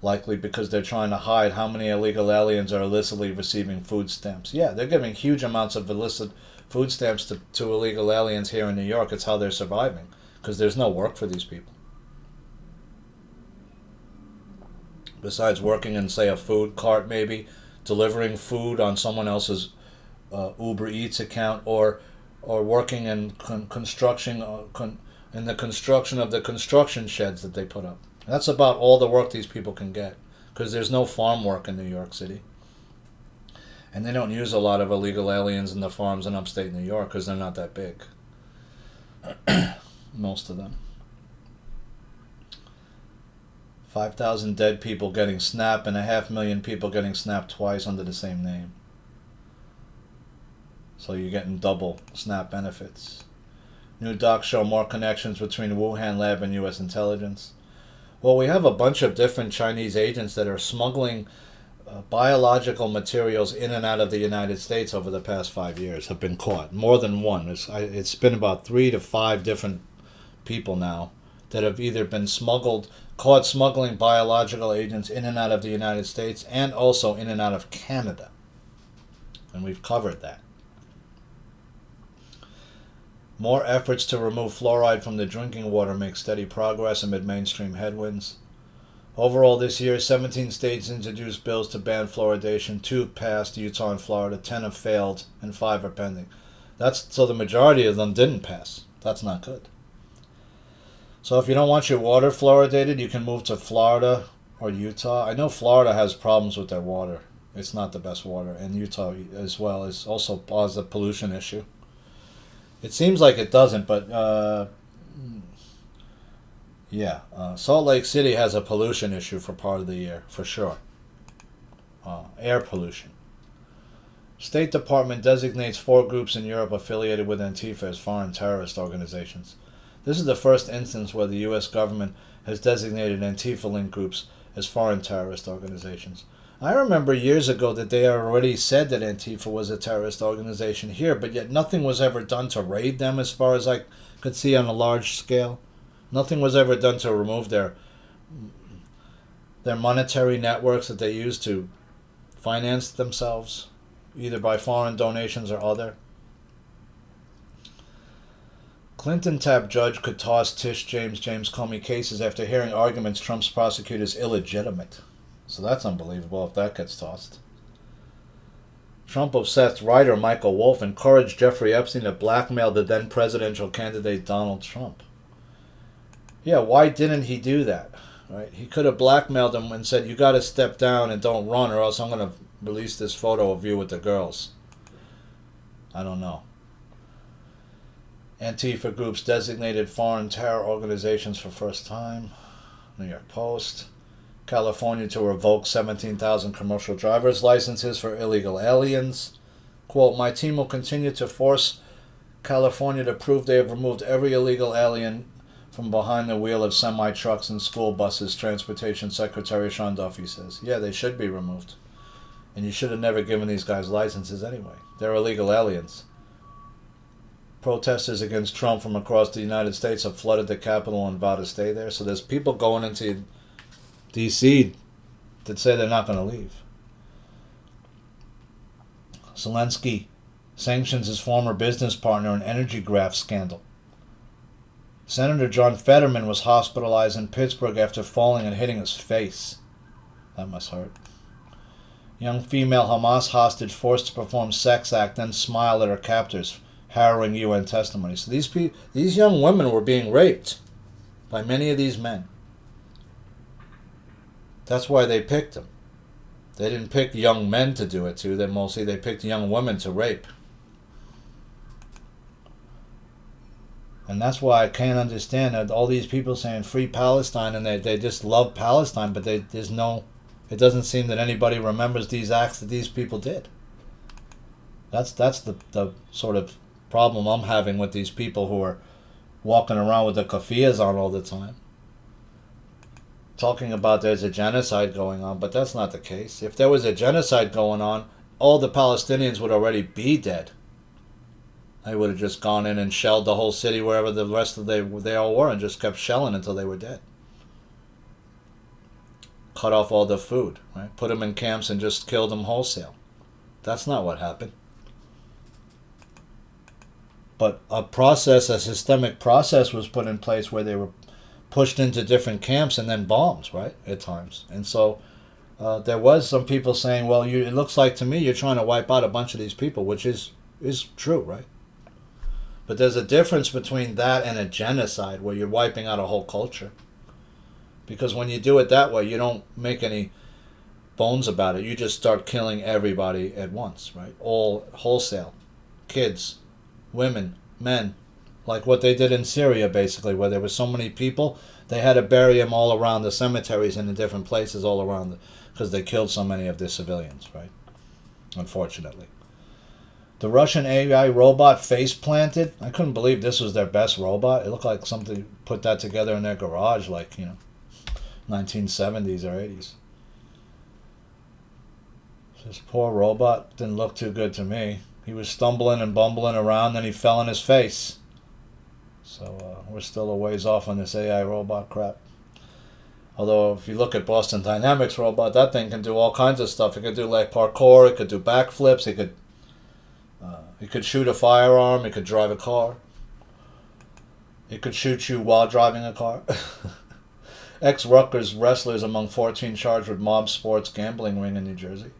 [SPEAKER 1] Likely because they're trying to hide how many illegal aliens are illicitly receiving food stamps. Yeah, they're giving huge amounts of illicit food stamps to illegal aliens here in New York. It's how they're surviving, because there's no work for these people. Besides working in, say, a food cart maybe, delivering food on someone else's Uber Eats account, or working in construction in the construction of the construction sheds that they put up. That's about all the work these people can get, because there's no farm work in New York City. And they don't use a lot of illegal aliens in the farms in upstate New York because they're not that big. Most of them. 5,000 dead people getting snapped and 500,000 people getting snapped twice under the same name. So you're getting double snap benefits. New docs show more connections between Wuhan lab and U.S. intelligence. Well, we have a bunch of different Chinese agents that are smuggling biological materials in and out of the United States over the past 5 years, have been caught. More than one. It's been about 3 to 5 different people now that have either been caught smuggling biological agents in and out of the United States and also in and out of Canada. And we've covered that. More efforts to remove fluoride from the drinking water make steady progress amid mainstream headwinds. Overall this year, 17 states introduced bills to ban fluoridation. 2 passed, Utah and Florida. 10 have failed, and 5 are pending. So the majority of them didn't pass. That's not good. So if you don't want your water fluoridated, you can move to Florida or Utah. I know Florida has problems with their water. It's not the best water. And Utah as well is also a pollution issue. It seems like it doesn't, but Salt Lake City has a pollution issue for part of the year, for sure. Air pollution. State Department designates 4 groups in Europe affiliated with Antifa as foreign terrorist organizations. This is the first instance where the U.S. government has designated Antifa-linked groups as foreign terrorist organizations. I remember years ago that they already said that Antifa was a terrorist organization here, but yet nothing was ever done to raid them as far as I could see on a large scale. Nothing was ever done to remove their monetary networks that they use to finance themselves, either by foreign donations or other. Clinton tapped judge could toss Tish James Comey cases after hearing arguments Trump's prosecutors illegitimate. So that's unbelievable if that gets tossed. Trump-obsessed writer Michael Wolff encouraged Jeffrey Epstein to blackmail the then presidential candidate Donald Trump. Yeah, why didn't he do that? Right? He could have blackmailed him and said, you got to step down and don't run or else I'm going to release this photo of you with the girls. I don't know. Antifa groups designated foreign terror organizations for first time. New York Post. California to revoke 17,000 commercial driver's licenses for illegal aliens. Quote, my team will continue to force California to prove they have removed every illegal alien from behind the wheel of semi-trucks and school buses, Transportation Secretary Sean Duffy says. Yeah, they should be removed. And you should have never given these guys licenses anyway. They're illegal aliens. Protesters against Trump from across the United States have flooded the Capitol and vowed to stay there. So there's people going into D.C. that say they're not going to leave. Zelensky sanctions his former business partner in energy graft scandal. Senator John Fetterman was hospitalized in Pittsburgh after falling and hitting his face. That must hurt. Young female Hamas hostage forced to perform sex act, then smile at her captors. Harrowing UN testimony. So these young women were being raped by many of these men. That's why they picked them. They didn't pick young men to do it to. They picked young women to rape. And that's why I can't understand that all these people saying free Palestine and they just love Palestine, but it doesn't seem that anybody remembers these acts that these people did. That's the sort of problem I'm having with these people who are walking around with the keffiyehs on all the time. Talking about there's a genocide going on, but that's not the case. If there was a genocide going on, all the Palestinians would already be dead. They would have just gone in and shelled the whole city wherever the rest of they all were and just kept shelling until they were dead. Cut off all the food, right? Put them in camps and just killed them wholesale. That's not what happened. But a systemic process was put in place where they were pushed into different camps and then bombs, right, at times. And so there was some people saying, well, it looks like to me you're trying to wipe out a bunch of these people, which is true, right? But there's a difference between that and a genocide where you're wiping out a whole culture. Because when you do it that way, you don't make any bones about it. You just start killing everybody at once, right? All wholesale. Kids, women, men, like what they did in Syria, basically, where there were so many people They had to bury them all around the cemeteries and in different places all around because they killed so many of the civilians, right? Unfortunately. The Russian AI robot face planted. I couldn't believe this was their best robot. It looked like somebody put that together in their garage, like, 1970s or 80s. This poor robot didn't look too good to me. He was stumbling and bumbling around, and he fell on his face. So we're still a ways off on this AI robot crap. Although if you look at Boston Dynamics robot, that thing can do all kinds of stuff. It could do like parkour. It could do backflips. It could shoot a firearm. It could drive a car. It could shoot you while driving a car. Ex-Rutgers wrestlers among 14 charged with mob sports gambling ring in New Jersey.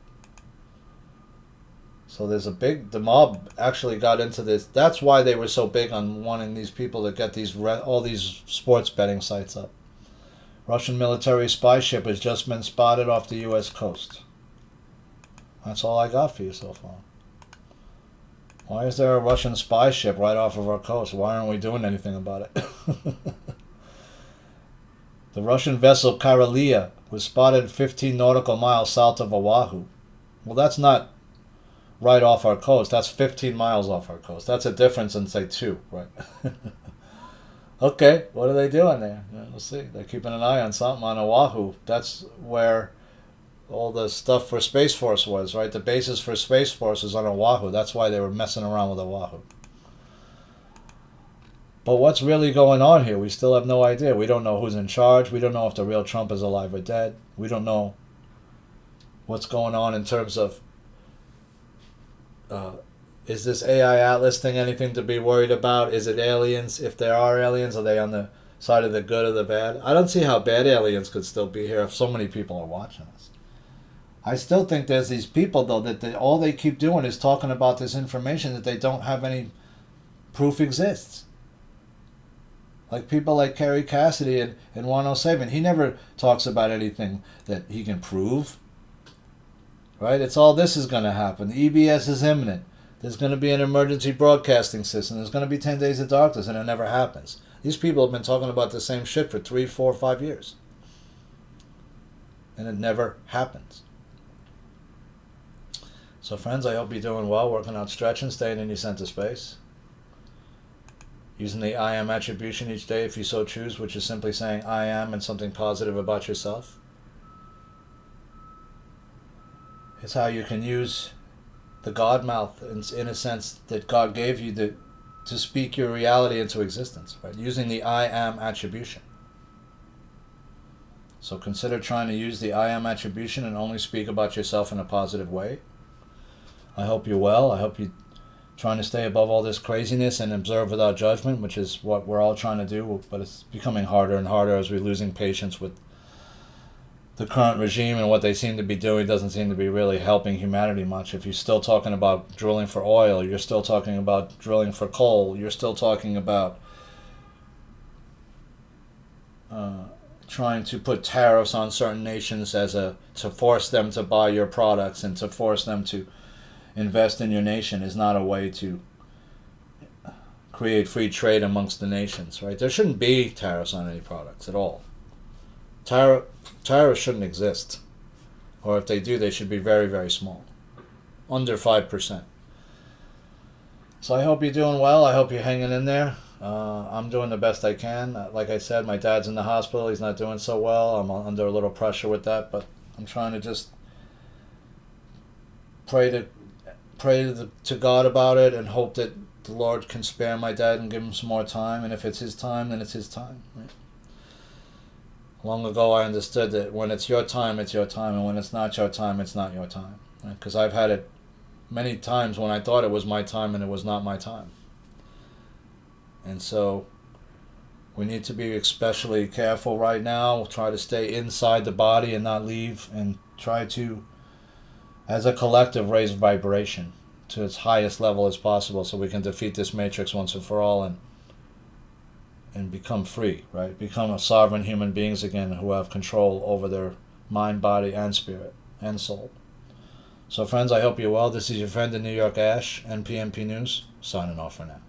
[SPEAKER 1] So the mob actually got into this. That's why they were so big on wanting these people to get all these sports betting sites up. Russian military spy ship has just been spotted off the U.S. coast. That's all I got for you so far. Why is there a Russian spy ship right off of our coast? Why aren't we doing anything about it? The Russian vessel Karelia was spotted 15 nautical miles south of Oahu. Well, that's not right off our coast. That's 15 miles off our coast. That's a difference in, say, 2, right? Okay, what are they doing there? Yeah, we'll see. They're keeping an eye on something on Oahu. That's where all the stuff for Space Force was, right? The basis for Space Force is on Oahu. That's why they were messing around with Oahu. But what's really going on here? We still have no idea. We don't know who's in charge. We don't know if the real Trump is alive or dead. We don't know what's going on in terms of is this AI Atlas thing anything to be worried about? Is it aliens? If there are aliens, are they on the side of the good or the bad? I don't see how bad aliens could still be here if so many people are watching us. I still think there's these people, though, that all they keep doing is talking about this information that they don't have any proof exists. Like people like Kerry Cassidy and 107. He never talks about anything that he can prove. Right? It's all this is going to happen. The EBS is imminent. There's going to be an emergency broadcasting system. There's going to be 10 days of darkness, and it never happens. These people have been talking about the same shit for 3, 4, 5 years. And it never happens. So friends, I hope you're doing well, working on stretching, staying in your center space. Using the I am attribution each day if you so choose, which is simply saying I am and something positive about yourself. It's how you can use the God mouth in a sense that God gave you to speak your reality into existence, right? Using the I am attribution. So consider trying to use the I am attribution and only speak about yourself in a positive way. I hope you're well. I hope you're trying to stay above all this craziness and observe without judgment, which is what we're all trying to do, but it's becoming harder and harder as we're losing patience with the current regime, and what they seem to be doing doesn't seem to be really helping humanity much. If you're still talking about drilling for oil, you're still talking about drilling for coal, you're still talking about trying to put tariffs on certain nations to force them to buy your products and to force them to invest in your nation, is not a way to create free trade amongst the nations, right? There shouldn't be tariffs on any products at all. Tariffs shouldn't exist. Or if they do, they should be very, very small. Under 5%. So I hope you're doing well. I hope you're hanging in there. I'm doing the best I can. Like I said, my dad's in the hospital. He's not doing so well. I'm under a little pressure with that, but I'm trying to just pray to God about it and hope that the Lord can spare my dad and give him some more time. And if it's his time, then it's his time. Right? Long ago, I understood that when it's your time, it's your time, and when it's not your time, it's not your time. Because I've had it many times when I thought it was my time and it was not my time. And so we need to be especially careful right now. Try to stay inside the body and not leave, and try to, as a collective, raise vibration to its highest level as possible so we can defeat this matrix once and for all and become free, right? Become a sovereign human beings again who have control over their mind, body, and spirit, and soul. So friends, I hope you're well. This is your friend in New York, Ash, NPMP News, signing off for now.